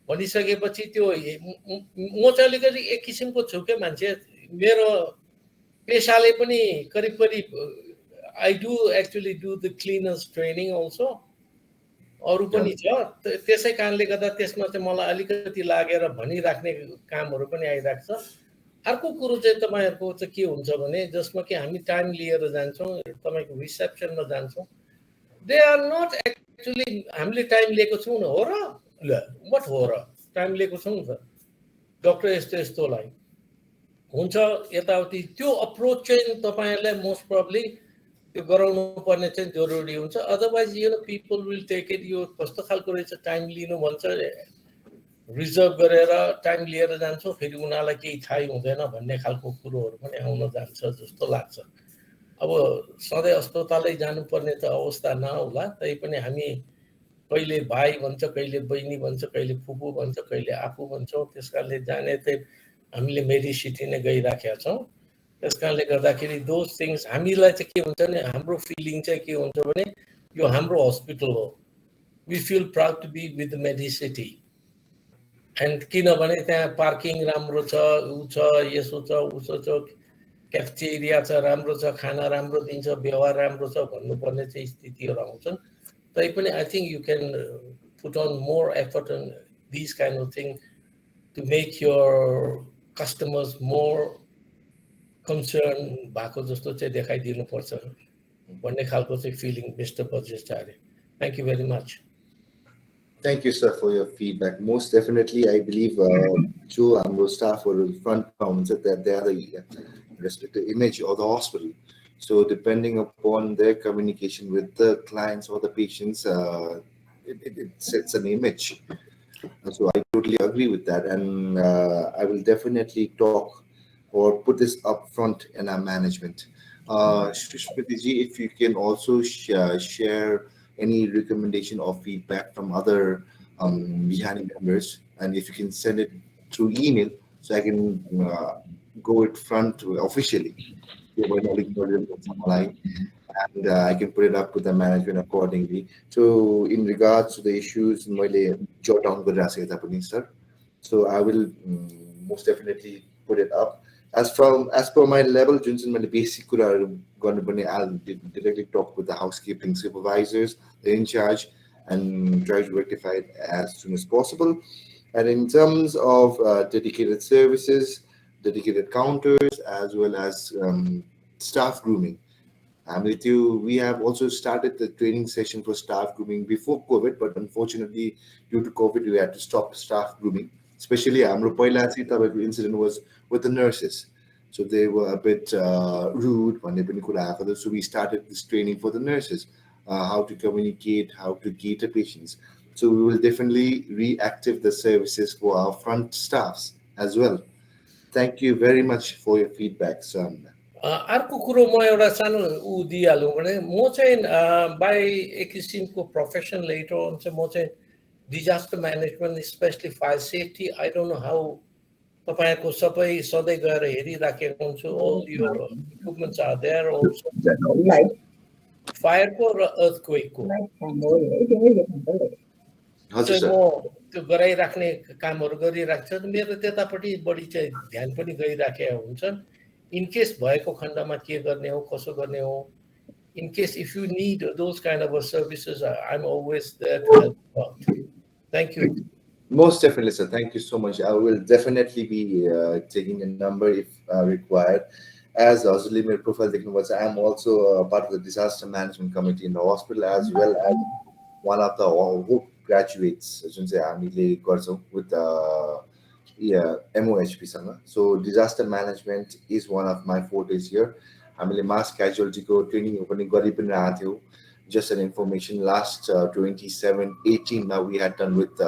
[SPEAKER 5] भनिसकेपछि त्यो म चाहिँ अलिकति एक किसिमको छु के मान्छे मेरो पेसाले पनि करिब करिब I do actually do the cleaners training also. अरु पनि छ त्यसै कारणले गर्दा त्यसमा चाहिँ मलाई अलिकति लागेर भनिराख्ने कामहरू पनि आइराख्छ अर्को कुरो चाहिँ तपाईहरुको चाहिँ के हुन्छ भने जसमा कि हामी टाइम लिएर जान्छौं तपाईको रिसेप्सनमा जान्छौं दे आर नट एक्चुअली हामीले टाइम लिएको छौं हो र ल व्हाट हो र टाइम लिएको छौं त डाक्टर यस्तोलाई हुन्छ यताउति त्यो अप्रोच चाहिँ तपाईहरुलाई मोस्ट प्रोबब्ली त्यो गराउनु पर्ने चाहिँ जरुरी हुन्छ otherwise people will take it यो कस्तो खालको रहेछ टाइम लिनु भन्छ रिजर्भ गरेर टाइम लिएर जान्छौ फेरि उनीहरुलाई केही थाहै हुँदैन भन्ने खालको कुरोहरु पनि आउन जान्छ जस्तो लाग्छ अब सधैँ अस्पतालै जानुपर्ने त अवस्था नहोला तै पनि हामी कहिले भाइ भन्छ कहिले बहिनी भन्छ कहिले फुपू भन्छ कहिले आफू भन्छौं त्यसकारणले जाने चाहिँ हामीले मेडिसिटी नै गइराखेका छौं त्यसकारणले गर्दाखेरि दोस थिंग्स हामीलाई चाहिँ के हुन्छ नि हाम्रो फिलिङ चाहिँ के हुन्छ भने यो हाम्रो हस्पिटल हो we feel proud to be with Medicity and किनभने त्यहाँ पार्किङ राम्रो छ उ छ यसो छ उसो छ क्याफेटेरिया छ राम्रो छ खाना राम्रो दिन्छ व्यवहार राम्रो छ भन्नुपर्ने चाहिँ स्थितिहरु आउँछन् तैपनि I think you can put on more effort on this kind of thing to make your customers more concern भएको जस्तो चाहिँ देखाइदिनु पर्छ भन्ने खालको चाहिँ feeling mister Bajracharya thank you very much
[SPEAKER 2] Thank you, sir, for your feedback. Most definitely, I believe जो हाम्रो स्टाफहरु फ्रन्टमा हुन्छ that they are the respective image of the hospital. So depending upon their communication with the clients or the patients, it sets an image. So I totally agree with that, and I will definitely talk or put this up front in our management. Shrishmati ji, if you can also share any recommendation or feedback from other Bihani members, and if you can send it through email so I can go it front officially, and I can put it up with the management accordingly. So in regards to the issues, jot down sir. So I will most definitely put it up. As per my level, Junson, my basic I'll directly talk with the housekeeping supervisors, the in charge, and try to rectify it as soon as possible. And in terms of dedicated services, dedicated counters, as well as staff grooming, we have also started the training session for staff grooming before COVID, but unfortunately, due to COVID, we had to stop staff grooming. Especially, the incident was with the nurses. So they were a bit rude when they so we started this training for the nurses, how to communicate, how to cater patients. So we will definitely reactive the services for our front staffs as well. Thank you very much for your feedback, sir.
[SPEAKER 5] अर्को कुरो म एउटा सानो उ दिइहालौँ भने म चाहिँ by एक किसिमको प्रोफेसन लेटर अन चाहिँ म चाहिँ disaster management, especially fire safety. I don't know how तपाईहरुको सबै सधैँ गएर हेरिराखेको हुन्छु. All your equipments are there also. Fire को र earthquake को. हजुर सर. म त्यो गराइराख्ने कामहरु गरिराख्छ. मेरो त्यतापटि बढी चाहिँ ध्यान पनि गइराखेका हुन्छन्. In case भएको खण्डमा के गर्ने हो, कसो गर्ने हो. In case if you need those kind of services, I'm always there to help out. Thank you.
[SPEAKER 2] Most definitely, sir. Thank you so much. I will definitely be taking a number if required. as हजुरले मेरो profile देख्नुभएको छ, I am also part of the disaster management committee in the hospital, as well as one of the hope graduates जुन चाहिँ हामीले गर्छौँ with MOHP सँग. So disaster management is one of my fortes here. हामीले mass casualty को training पनि गरि पनि रहेको थियौँ. Just an information, last 27-18 now we had done with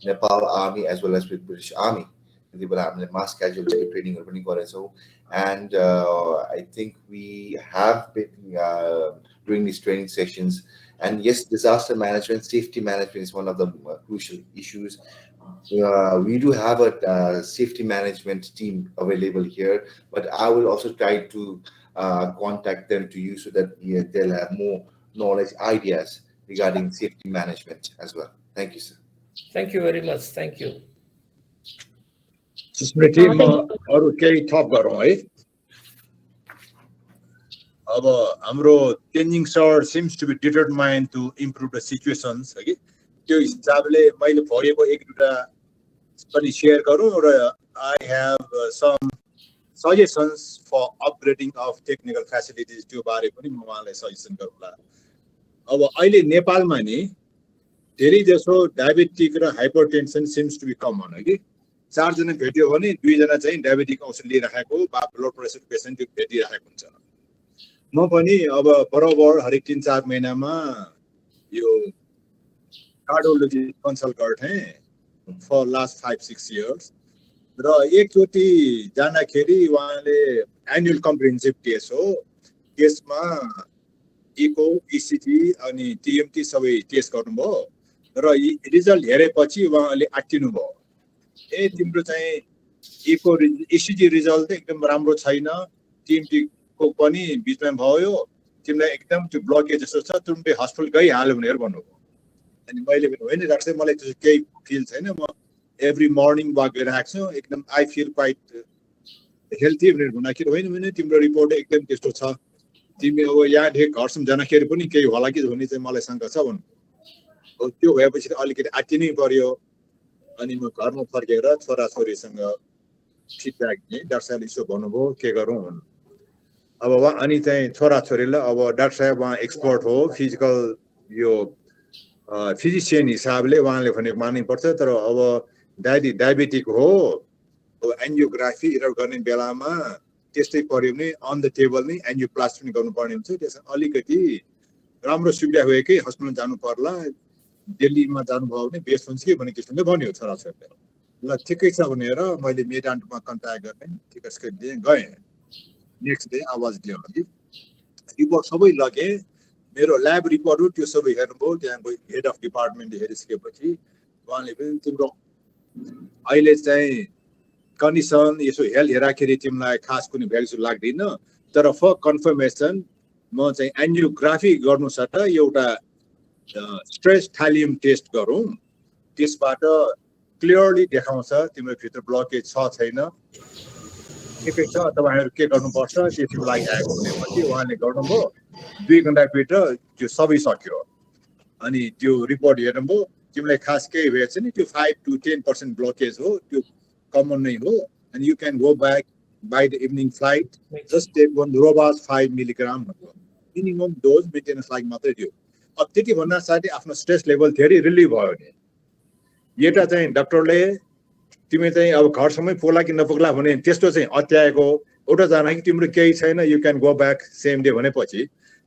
[SPEAKER 2] Nepal Army as well as with British Army. हामीले mass casualty training पनि गरेछौँ. And I think we have been doing these training sessions. And yes, disaster management, safety management is one of the crucial issues. We do have a safety management team available here, but I will also try to contact them to you so that they'll have more knowledge, ideas regarding safety management as well. Thank you, sir.
[SPEAKER 5] Thank you very much. Thank you.
[SPEAKER 3] स्मृति म अरु केही थप गरौँ है. अब हाम्रो Tenzing sir seems to be determined to improve the situations है कि त्यो हिसाबले मैले भएको एक दुईटा पनि शेयर गरौँ र I have some suggestions for upgrading of technical facilities त्यो बारे पनि म उहाँलाई सजेसन गरौँला. अब अहिले नेपालमा नि धेरै जसो डायबिटिक र hypertension seems to be common है कि 4 जना भेट्यो भने 2 जना चाहिँ डायबिटिक औषध लिइराखेको वा ब्लड प्रेसर पेशेन्ट भेटिराखेको हुन्छ. म पनि अब बराबर हरेक 3-4 महिनामा यो कार्डियोलोजी कन्सल्ट गर्थेँ for last 5-6 years. र एकचोटि जाँदाखेरि उहाँले एनुअल कम्प्रिहेन्सिभ टेस्ट हो, त्यसमा इको इसिजी अनि टिएमटी सबै टेस्ट गर्नुभयो र रिजल्ट हेरेपछि उहाँले आत्तिनु भयो. ए तिम्रो चाहिँ इको इसिजी रिजल्ट एकदम राम्रो छैन, टिएमटी को पनि बिचमा भयो, तिमीलाई एकदम त्यो ब्लकेज जस्तो छ, तुरुन्तै हस्पिटल गइहाल्यो भनेर भन्नुभयो. अनि मैले पनि होइन डाक्टर साहब मलाई त्यो केही फिल छैन, म एभ्री मर्निङ वाक गरिरहेको छु, एकदम आई फिल क्वाइट हेल्थी भनेर भन्दाखेरि होइन होइन तिम्रो रिपोर्ट एकदम त्यस्तो छ, तिमी अब यहाँदेखि घरसम्म जाँदाखेरि पनि केही होला कि भन्ने चाहिँ मलाई शङ्का छ भन्नु. त्यो भएपछि अलिकति आत्तिनै पर्यो. अनि म घरमा फर्केर छोराछोरीसँग फिडब्याक दिएँ, डाक्टर साहबले यसो भन्नुभयो के गरौँ भन्नु. अब उहाँ अनि चाहिँ छोराछोरीलाई अब डाक्टर साहब उहाँ एक्सपर्ट हो, फिजिकल यो फिजिसियन हिसाबले उहाँले भनेको मान्नुपर्छ, तर अब डायबिटिक हो, अब एन्जियोग्राफी गर्ने बेलामा त्यस्तै पर्यो भने अन द टेबल नै एन्जियोप्लास्टी गर्नुपर्ने हुन्छ. त्यसमा अलिकति राम्रो सुविधा भएकै हस्पिटल जानु पर्ला, दिल्लीमा जानुभयो भने बेस्ट हुन्छ कि भन्ने किसिमले भन्यो छोराछोरीले. ल ठिकै छ भनेर मैले मेडान्टमा कन्ट्याक्ट गर्ने टिकट दिएँ, गएँ. नेक्स्ट डे आवाज दियो कि रिपोर्ट सबै लगेँ, मेरो ल्याब रिपोर्टहरू त्यो सबै हेर्नुभयो. त्यहाँको हेड अफ डिपार्टमेन्टले हेरिसकेपछि उहाँले पनि तिम्रो अहिले चाहिँ कन्डिसन यसो हेल्थ हेर्दाखेरि तिमीलाई खास कुनै भ्यालु लाग्दैन, तर फर कन्फर्मेसन म चाहिँ एन्जियोग्राफी गर्नु सट्टा एउटा स्ट्रेस थालियम टेस्ट गरौँ, त्यसबाट क्लियरली देखाउँछ तिम्रो भित्र ब्लकेज छ छैन. ठिकै छ, तपाईँहरू के गर्नुपर्छ त्यसको लागि आएको भनेपछि उहाँले गर्नुभयो. 2 घन्टाभित्र त्यो सबै सक्यो. अनि त्यो रिपोर्ट हेर्नुभयो, तिमीलाई खास केही भएछ नि, त्यो 5 to 10% ब्लकेज हो, त्यो कमन नै हो. and you can go back by the evening flight. Just take one Robas 5 milligram minimum dose maintenance like मात्रै दियो. अब त्यति भन्दा साथै आफ्नो स्ट्रेस लेभल धेरै रिलिभ भयो नि. एउटा चाहिँ डाक्टरले तिमी चाहिँ अब घरसम्मै पुग्ला कि नपुग्ला भने त्यस्तो चाहिँ अत्याएको एउटा जना कि तिम्रो केही छैन you can go back same day भनेपछि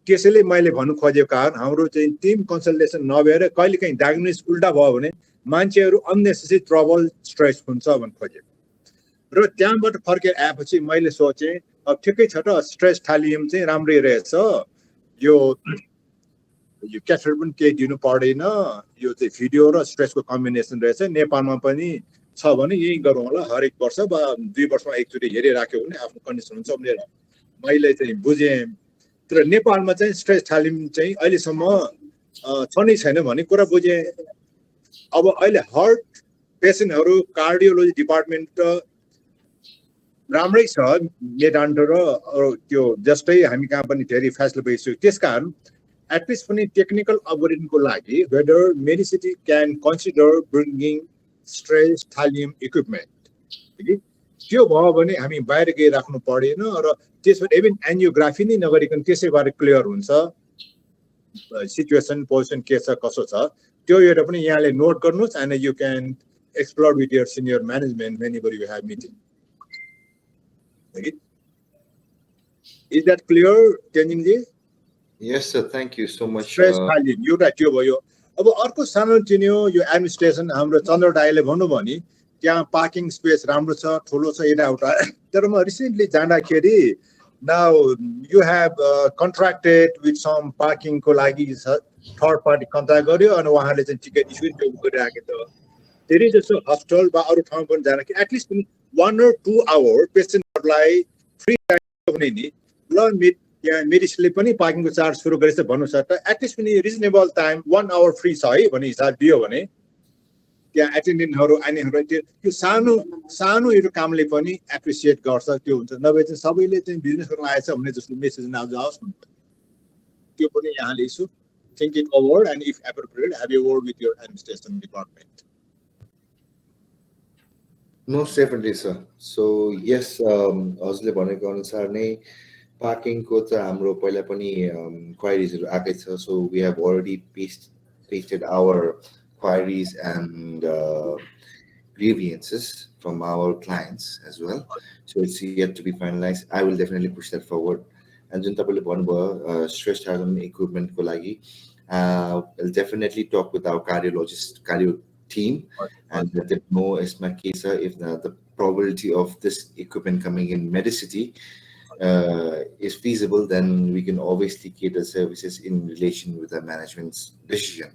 [SPEAKER 3] त्यसैले मैले भन्नु खोजेको कारण हाम्रो चाहिँ टिम कन्सल्टेसन नभएर कहिलेकाहीँ डायग्नोसिस उल्टा भयो भने मान्छेहरू अननेसेसरी ट्रबल स्ट्रेस हुन्छ भन्न खोजेको. र त्यहाँबाट फर्केर आएपछि मैले सोचेँ अब ठिकै छ त स्ट्रेस थालियम चाहिँ राम्रै रहेछ, यो क्याथेटर पनि केही दिनु पर्दैन, यो चाहिँ भिडियो र स्ट्रेसको कम्बिनेसन रहेछ, नेपालमा पनि छ भने यही गरौँ होला, हरेक वर्ष वा 2 वर्षमा एकचोटि हेरिराख्यो भने आफ्नो कन्डिसन हुन्छ भनेर मैले चाहिँ बुझेँ. तर नेपालमा चाहिँ स्ट्रेस थालियम चाहिँ अहिलेसम्म छ नै छैन भन्ने कुरा बुझेँ. अब अहिले हार्ट पेसेन्टहरू कार्डियोलोजी डिपार्टमेन्ट राम्रै छ, मेडान्ट र त्यो जस्तै हामी कहाँ पनि धेरै फैसला भइसक्यो. त्यसकारण एटलिस्ट पनि टेक्निकल अपग्रेडिङको लागि whether Medicity can consider bringing stress thallium equipment. त्यो भयो भने हामी बाहिर गएर राख्नु पर्दैन र त्यसबाट इभन एन्जियोग्राफी नै नगरिकन त्यसै गरे क्लियर हुन्छ सिचुएसन पोजिसन के छ कसो छ त्यो एउटा पनि यहाँले नोट गर्नुहोस् and you can explore with your senior management whenever you have meeting. Is that clear, Tenzing ji?
[SPEAKER 2] Yes, sir. Thank you so much.
[SPEAKER 3] Stress खाली एउटा त्यो भयो अब अर्को सानो चिन्यो यो एडमिनिस्ट्रेसन हाम्रो चन्द्र दाइले भन्नुभयो नि त्यहाँ पार्किङ स्पेस राम्रो छ ठुलो छ एउटा तर म रिसेन्टली जाँदाखेरि now you have contracted with some parking को लागि थर्ड पार्टी कन्ट्याक्ट गर्यो अनि उहाँले चाहिँ टिकट इस्यु गरिराखेको छ धेरै जसो हस्पिटल वा अरू ठाउँ पनि जान कि एटलिस्ट पनि 1 or 2 hour पेसेन्टहरूलाई फ्री टाइम हुने नि ल यहाँ मेडिसिनले पनि पार्किङको चार्ज सुरु गरेछ भन्नु छ त एटलिस्ट पनि रिजनेबल टाइम 1 hour फ्री छ है भन्ने हिसाब दियो भने त्यहाँ एटेन्डेन्टहरू आनेहरू त्यो सानो सानो यो कामले पनि एप्रिसिएट गर्छ त्यो हुन्छ नभए चाहिँ सबैले चाहिँ बिजनेस गर्न आएछ भन्ने जस्तो मेसेज नजाओस् त्यो पनि यहाँले यसो think it over and if appropriate have a word with your administration department.
[SPEAKER 2] Most definitely, sir. So yes, हजुरले भनेको अनुसार नै पार्किङको त हाम्रो पहिला पनि क्वाइरिजहरू आएकै छ. So we have already pasted our queries and grievances from our clients as well. So it's yet to be finalized. I will definitely push that forward. And जुन तपाईले भन्नुभयो stress harm equipment को लागि I'll definitely talk with our cardio team and let them know 𝐸𝐴𝐳 case if the probability of this equipment coming in Mediciti is feasible, then we can obviously cater services in relation with the management's decision.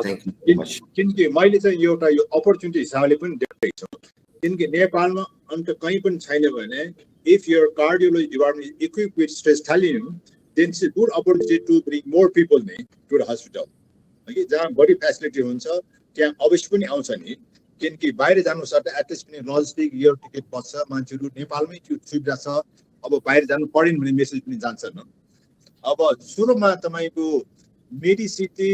[SPEAKER 2] Thank you very much.
[SPEAKER 3] किनकि मैले चाहिँ एउटा यो opportunity हिसाबले पनि देखेको छु किनकि नेपालमा अन्त कहीँ पनि छैन भने if your cardiology department is equipped with stress thallium, then it's a good opportunity to bring more people to the hospital. Okay, जहाँ बढी फ्यासिलिटी हुन्छ त्यहाँ अवश्य पनि आउँछ नि किनकि बाहिर जानु सर्दा एटलिस्ट पनि लजिस्टिक एयर टिकट बस्छ मान्छेहरू नेपालमै त्यो सुविधा छ अब बाहिर जानु परेन भन्ने मेसेज पनि जान्छ न. अब सुरुमा तपाईको मेडिसिटी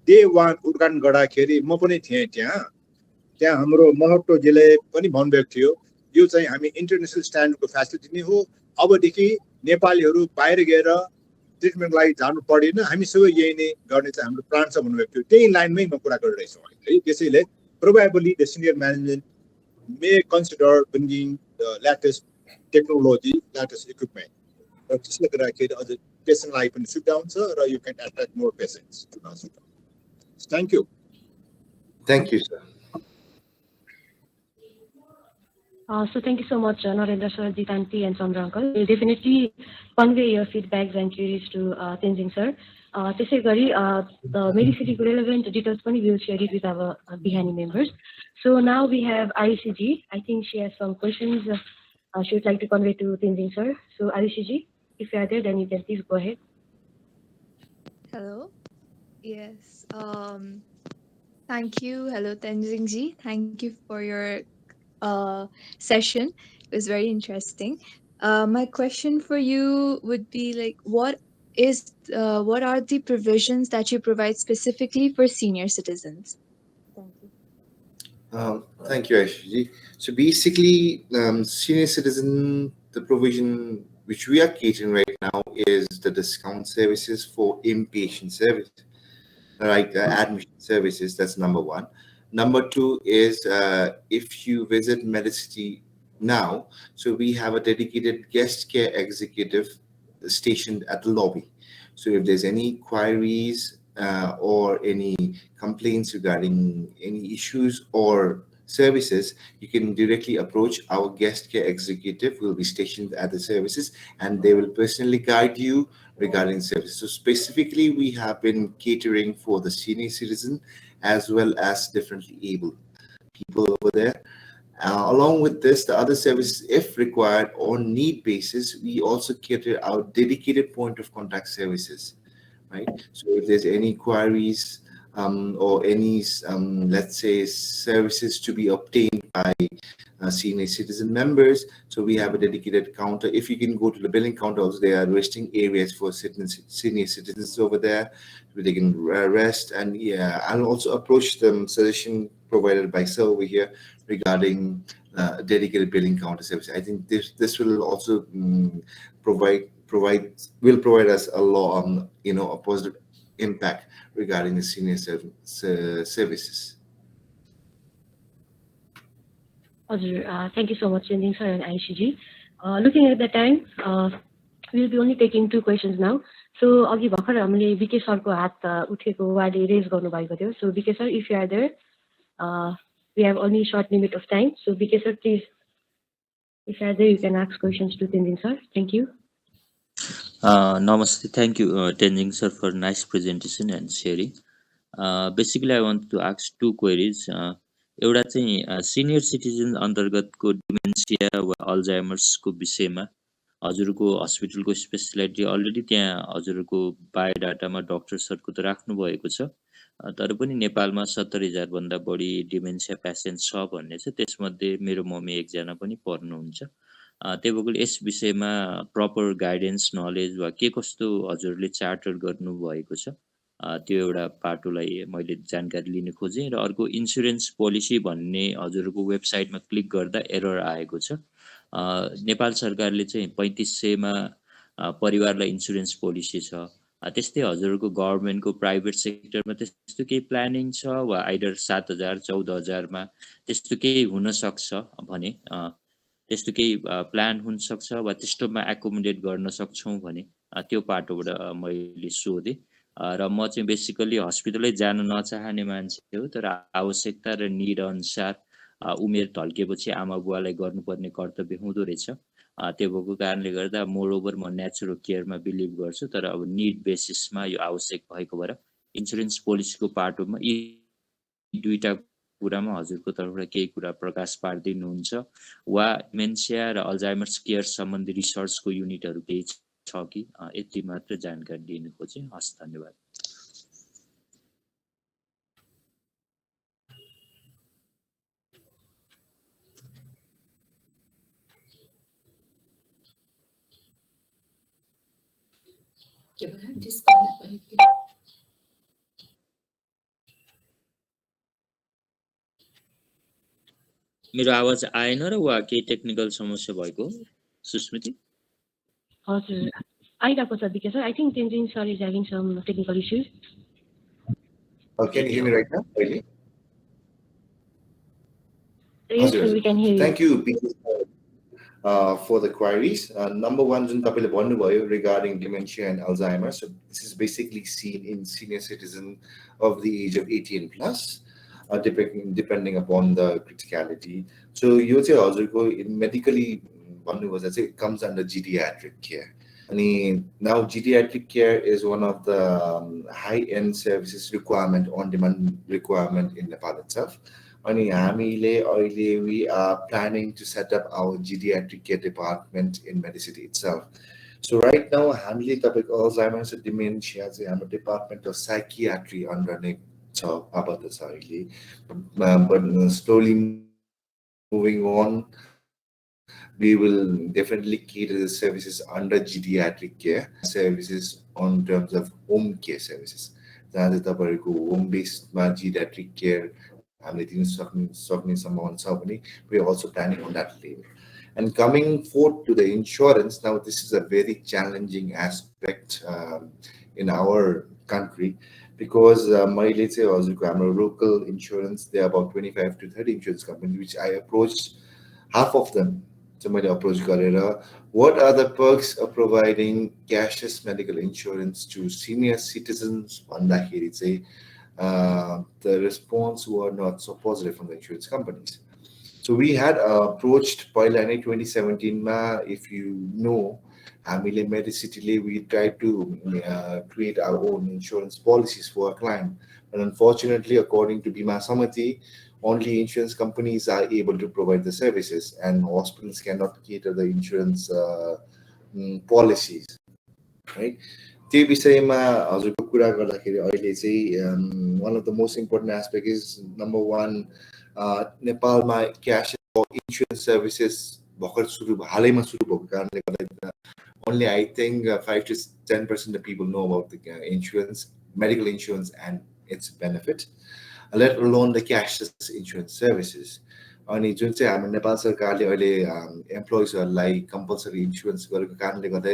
[SPEAKER 3] डे 1 उद्घाटन गर्दाखेरि म पनि थिएँ त्यहाँ हाम्रो महत्वजीले पनि भन्नुभएको थियो यो चाहिँ हामी इन्टरनेशनल स्ट्यान्डर्डको फ्यासिलिटी नै हो अबदेखि नेपालीहरू बाहिर गएर ट्रिटमेन्ट लागि जानु पर्दैन हामी सबै यही नै गर्ने चाहिँ हाम्रो प्लान छ भन्नुभएको थियो त्यही लाइनमै म कुरा गरिरहेछु है. त्यसैले probably the senior management may consider bringing the latest technology, latest equipment. But just like that, as a patient life and sit down, sir, or you can attract more patients to the hospital. Thank you.
[SPEAKER 2] Thank you, sir.
[SPEAKER 1] So thank you so much, Narendra sir, Jitanti and Chandra uncle. We'll definitely convey your feedbacks and queries to Tenzing sir. त्यसै गरी the Medicitiको relevant details पनि we'll share it with our Bihani members. So now we have 𝐼𝐸𝐺. I think she has some questions she would like to convey to Tenzing sir. So 𝐼𝐸𝐺, if you are there, then you can please go ahead.
[SPEAKER 6] Hello. Yes. Thank you. Hello, Tenzing ji. Thank you for your session. It was very interesting. My question for you would be like, what are the provisions that you provide specifically for senior citizens? Thank you.
[SPEAKER 2] Thank you, 𝐼𝐸𝐺. So basically, senior citizen, the provision which we are catering right now is the discount services for inpatient service, right? Admission services. That's number one. Number two is if you visit Mediciti now, so we have a dedicated guest care executive stationed at the lobby. So if there's any queries or any complaints regarding any issues or services, you can directly approach our guest care executive who will be stationed at the services and they will personally guide you regarding services. So specifically, we have been catering for the senior citizen as well as differently able people over there. Along with this, the other services, if required on need basis, we also cater our dedicated point of contact services, right? So if there's any queries or any, let's say, services to be obtained by senior citizen members, so we have a dedicated counter. If you can go to the billing counter, also there are resting areas for senior citizens over there, where they can rest. And yeah, I'll also approach them suggestion provided by Sir over here regarding dedicated billing counter service. I think this will also provide us a lot, a positive impact regarding the senior services.
[SPEAKER 1] Thank you so much, Tenzing sir and Aishiji. Looking at the time, we'll be only taking 2 questions now. So, अघि भर्खर हामीले BK सरको हात उठेको उहाँले raise गर्नुभएको थियो. So, BK sir, if you are there, we have only short limit of time. So, BK sir, please, if you are there, you can ask questions to Tenzing sir. Thank you.
[SPEAKER 7] Namaste. Thank you, Tenzing sir, for nice presentation and sharing. Basically, I want to ask 2 queries. एउटा चाहिँ senior citizen अन्तर्गतको dementia वा अल्जाइमर्सको विषयमा हजुरको हस्पिटलको speciality already त्यहाँ हजुरको बायोडाटामा doctor सरको त राख्नु भएको छ, तर पनि नेपालमा 70,000 भन्दा बढी डिमेन्सिया पेसेन्ट छ भन्ने छ. त्यसमध्ये मेरो मम्मी एकजना पनि पर्नुहुन्छ. त्यही भएकोले यस विषयमा प्रपर गाइडेन्स नलेज वा के कस्तो हजुरले चार्टर गर्नु भएको छ, त्यो एउटा पाटोलाई मैले जानकारी लिन खोजेँ. र अर्को इन्स्योरेन्स पोलिसी भन्ने हजुरको वेबसाइटमा क्लिक गर्दा एरर आएको छ. नेपाल सरकारले चाहिँ 3500 मा परिवारलाई इन्स्योरेन्स पोलिसी छ. त्यस्तै हजुरको गभर्नमेन्टको प्राइभेट सेक्टरमा त्यस्तो केही प्लानिङ छ वा आइदर 7,000 14,000 मा त्यस्तो केही हुन सक्छ भने त्यस्तो केही प्लान हुन सक्छ वा त्यस्तोमा एकोमोडेट गर्न सक्छौं भने त्यो पाटोबाट मैले सोधेँ. र म चाहिँ बेसिकली हस्पिटलै जान नचाहने मान्छे हो, तर आवश्यकता र निड अनुसार उमेर ढल्केपछि आमा बुवालाई गर्नुपर्ने कर्तव्य हुँदो रहेछ. त्यो भएको कारणले गर्दा मोर ओभर म नेचुरल केयरमा बिलिभ गर्छु, तर अब निड बेसिसमा यो आवश्यक भएको भएर इन्स्योरेन्स पोलिसीको पाटोमा यी 2टा कुरामा हजुरको तर्फबाट केही कुरा प्रकाश पार्दिनुहुन्छ वा डिमेन्सिया र अल्जाइमर्स केयर सम्बन्धी रिसर्चको युनिटहरू केही छ कि, यति मात्र जानकारी दिन खोजेँ. हस्, धन्यवाद. मेरो आवाज आएन र वा केही टेक्निकल समस्या भएको सुस्मिति?
[SPEAKER 1] हजुर, आइरहेको छ BK sir. I think Tenzing sir is having some technical issues.
[SPEAKER 2] Can you hear me right now? Really?
[SPEAKER 1] Yes, sir, we can hear you.
[SPEAKER 2] Thank you, BK sir, for the queries. Number 1, जुन तपाईले भन्नुभयो regarding dementia and Alzheimer's. So this is basically seen in senior citizen of the age of 18 plus. Depending upon the criticality. So यो चाहिँ हजुरको medically भन्नुभयो चाहिँ it comes under geriatric care. And now geriatric care is one of the high-end services requirement, on-demand requirement in Nepal itself. And we are planning to set up our geriatric care department in Mediciti itself. So right now, Alzheimer's and dementia, I'm a department of psychiatry under about the but slowly moving on, we will definitely cater the services under geriatric care services on terms of home care services. That's the home-based geriatric care. We are also planning on that level. And coming forward to the insurance, now this is a very challenging aspect in our country. Because let's say I'm a local insurance, there are about 25 to 30 insurance companies, which I approached half of them. Somebody approached Galera. What are the perks of providing cashless medical insurance to senior citizens? The response were not so positive from the insurance companies. So we had approached Pailane 2017 if you know, Bihani Mediciti, we tried to create our own insurance policies for our client. But unfortunately, according to Bihani Samati, only insurance companies are able to provide the services and hospitals cannot cater the insurance policies, right? One of the most important aspects is number 1, Nepal cash for insurance services only I think 5 to 10% of people know about the insurance, medical insurance and its benefit. let alone the cashless insurance services. अनि जुन चाहिँ हाम्रो नेपाल सरकारले अहिले एम्प्लोइजहरूलाई compulsory insurance गरेको कारणले गर्दा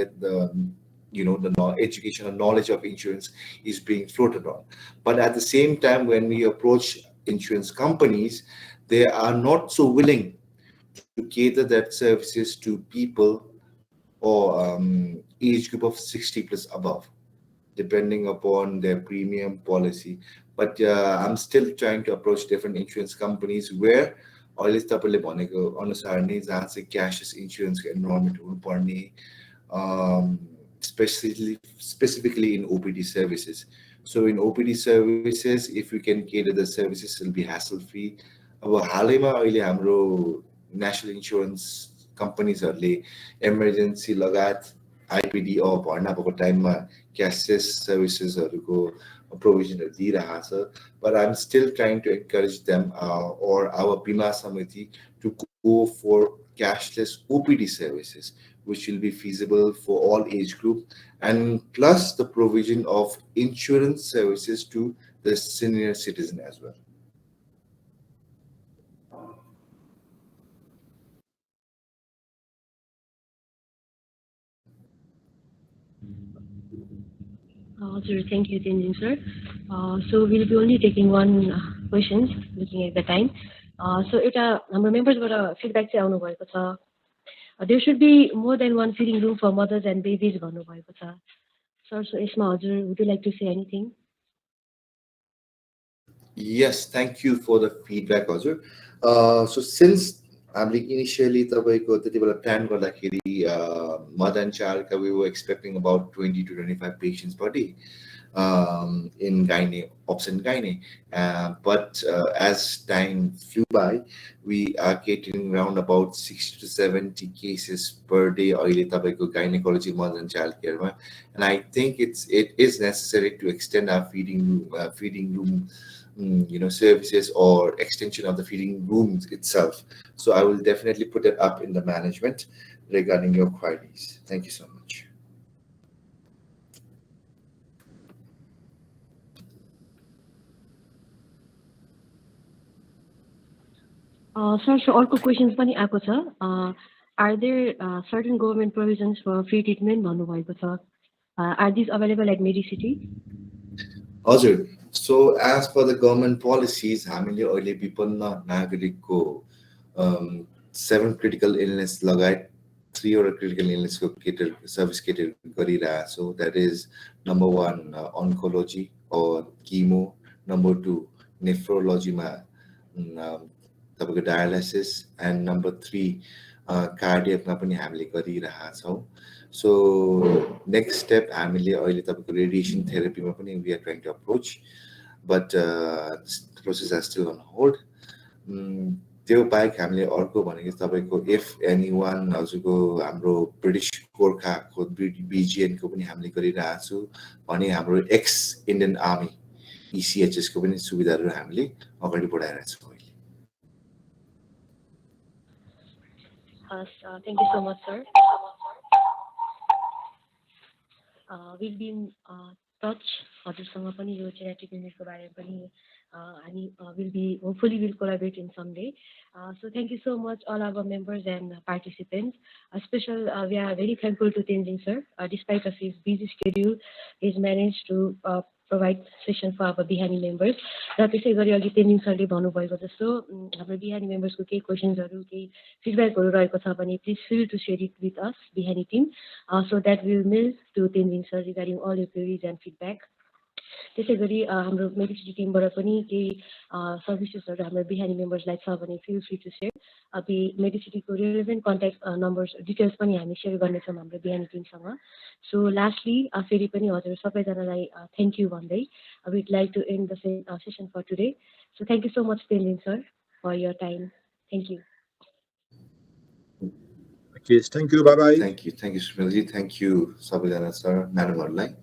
[SPEAKER 2] the education and knowledge of insurance is being floated on. But at the same time, when we approach insurance companies, they are not so willing to cater that services to people or age group of 60 plus above, depending upon their premium policy. But I'm still trying to approach different insurance companies where अहिले तपाईले भनेको अनुसार नै जहाँ चाहिँ क्याशलेस इन्सुरेन्सको एनभाइरोमेन्ट हुनुपर्ने, specifically in OPD services. So in OPD services, if you can cater the services, it will be hassle-free. अब हालैमा अहिले हाम्रो नेशनल इन्सुरेन्स कम्पनीजहरूले इमर्जेन्सी लगायत आइपिडी भर्ना भएको टाइममा क्याशलेस सर्भिसेसहरूको provisionहरू दिइरहेको छ. But I'm still trying to encourage them or our Bima Samiti to go for cashless OPD services, which will be feasible for all age groups, and plus the provision of insurance services to the senior citizen as well.
[SPEAKER 1] Thank you, Tenzing sir. So we'll be only taking one question, looking at the time. So our members got feedback चाहिँ आउनु भएको छ. There should be more than one feeding room for mothers and babies भन्नु भएको छ. Sir, so यसमा हजुर, would you like to say anything?
[SPEAKER 2] Yes, thank you for the feedback, हजुर. So since initially तपाईँको त्यति बेला प्लान गर्दाखेरि mother and child we were expecting about 20 to 25 patients per day in gynae, ops and gynae. But as time flew by, we are catering around about 60 to 70 cases per day अहिले तपाईँको gynecology, mother and child care ma. And I think it is necessary to extend our feeding room services or extension of the feeding rooms itself. So I will definitely put it up in the management regarding your queries. Thank you so much.
[SPEAKER 1] Sir, so अर्को questions पनि आएको छ. Are there certain government provisions for free treatment भन्नुभएको छ? Are these available at Medicity?
[SPEAKER 2] हजुर. So as per the government policies, हामीले अहिले विपन्न नागरिकको 7 critical illness लगायत 3 वटा critical illness को service cater गरिरहेको छौँ. That is number 1 oncology or chemo, number 2 nephrology मा तपाईँको dialysis, and number 3 cardiac मा पनि हामीले गरिरहेको छौँ. So next step हामीले अहिले तपाईँको radiation therapy मा पनि we are trying to approach, but the process is still on hold. त्यो बाहेक हामीले अर्को भनेको तपाईँको if anyone हजुरको हाम्रो ब्रिटिश गोर्खाको BGN को पनि हामीले गरिरहेको छु भने हाम्रो ex Indian Army ECHS को पनि सुविधाहरू हामीले अगाडि बढाइरहेको छौँ.
[SPEAKER 1] Thank you so much, sir. We'll be in touch. हजुरसँग पनि यो geriatric unitको बारेमा पनि हामी hopefully we'll collaborate in some day. So thank you so much all our members and participants. We are very thankful to Tenzing sir. Despite of his busy schedule, he's managed to provide session for our Bihani members. र त्यसै गरी अघि Tenzing सरले भन्नुभएको जस्तो हाम्रो Bihani members को केही क्वेशन्सहरु केही फिडब्याकहरु रहेको छ भने please feel to share it with us Bihani team so that we will mail to Tenzing sir regarding all your queries and feedback. त्यसै गरी हाम्रो मेडिसिटी टिमबाट पनि केही सर्भिसेसहरु हाम्रो Bihani मेम्बर्सलाई छ भने feel free to share. अबि मेडिसिटीको relevant contact numbers details पनि हामी शेयर गर्ने छौं हाम्रो Bihani टिमसँग. So lastly फेरि पनि हजुर सबैजनालाई thank you भन्दै we'd like to end the session for today. So thank you so much Tenzing sir for your time. Thank you.
[SPEAKER 3] Okay, thank you. Bye bye.
[SPEAKER 2] Thank you Smilji. Thank you सबैजना sir, madam हरुलाई.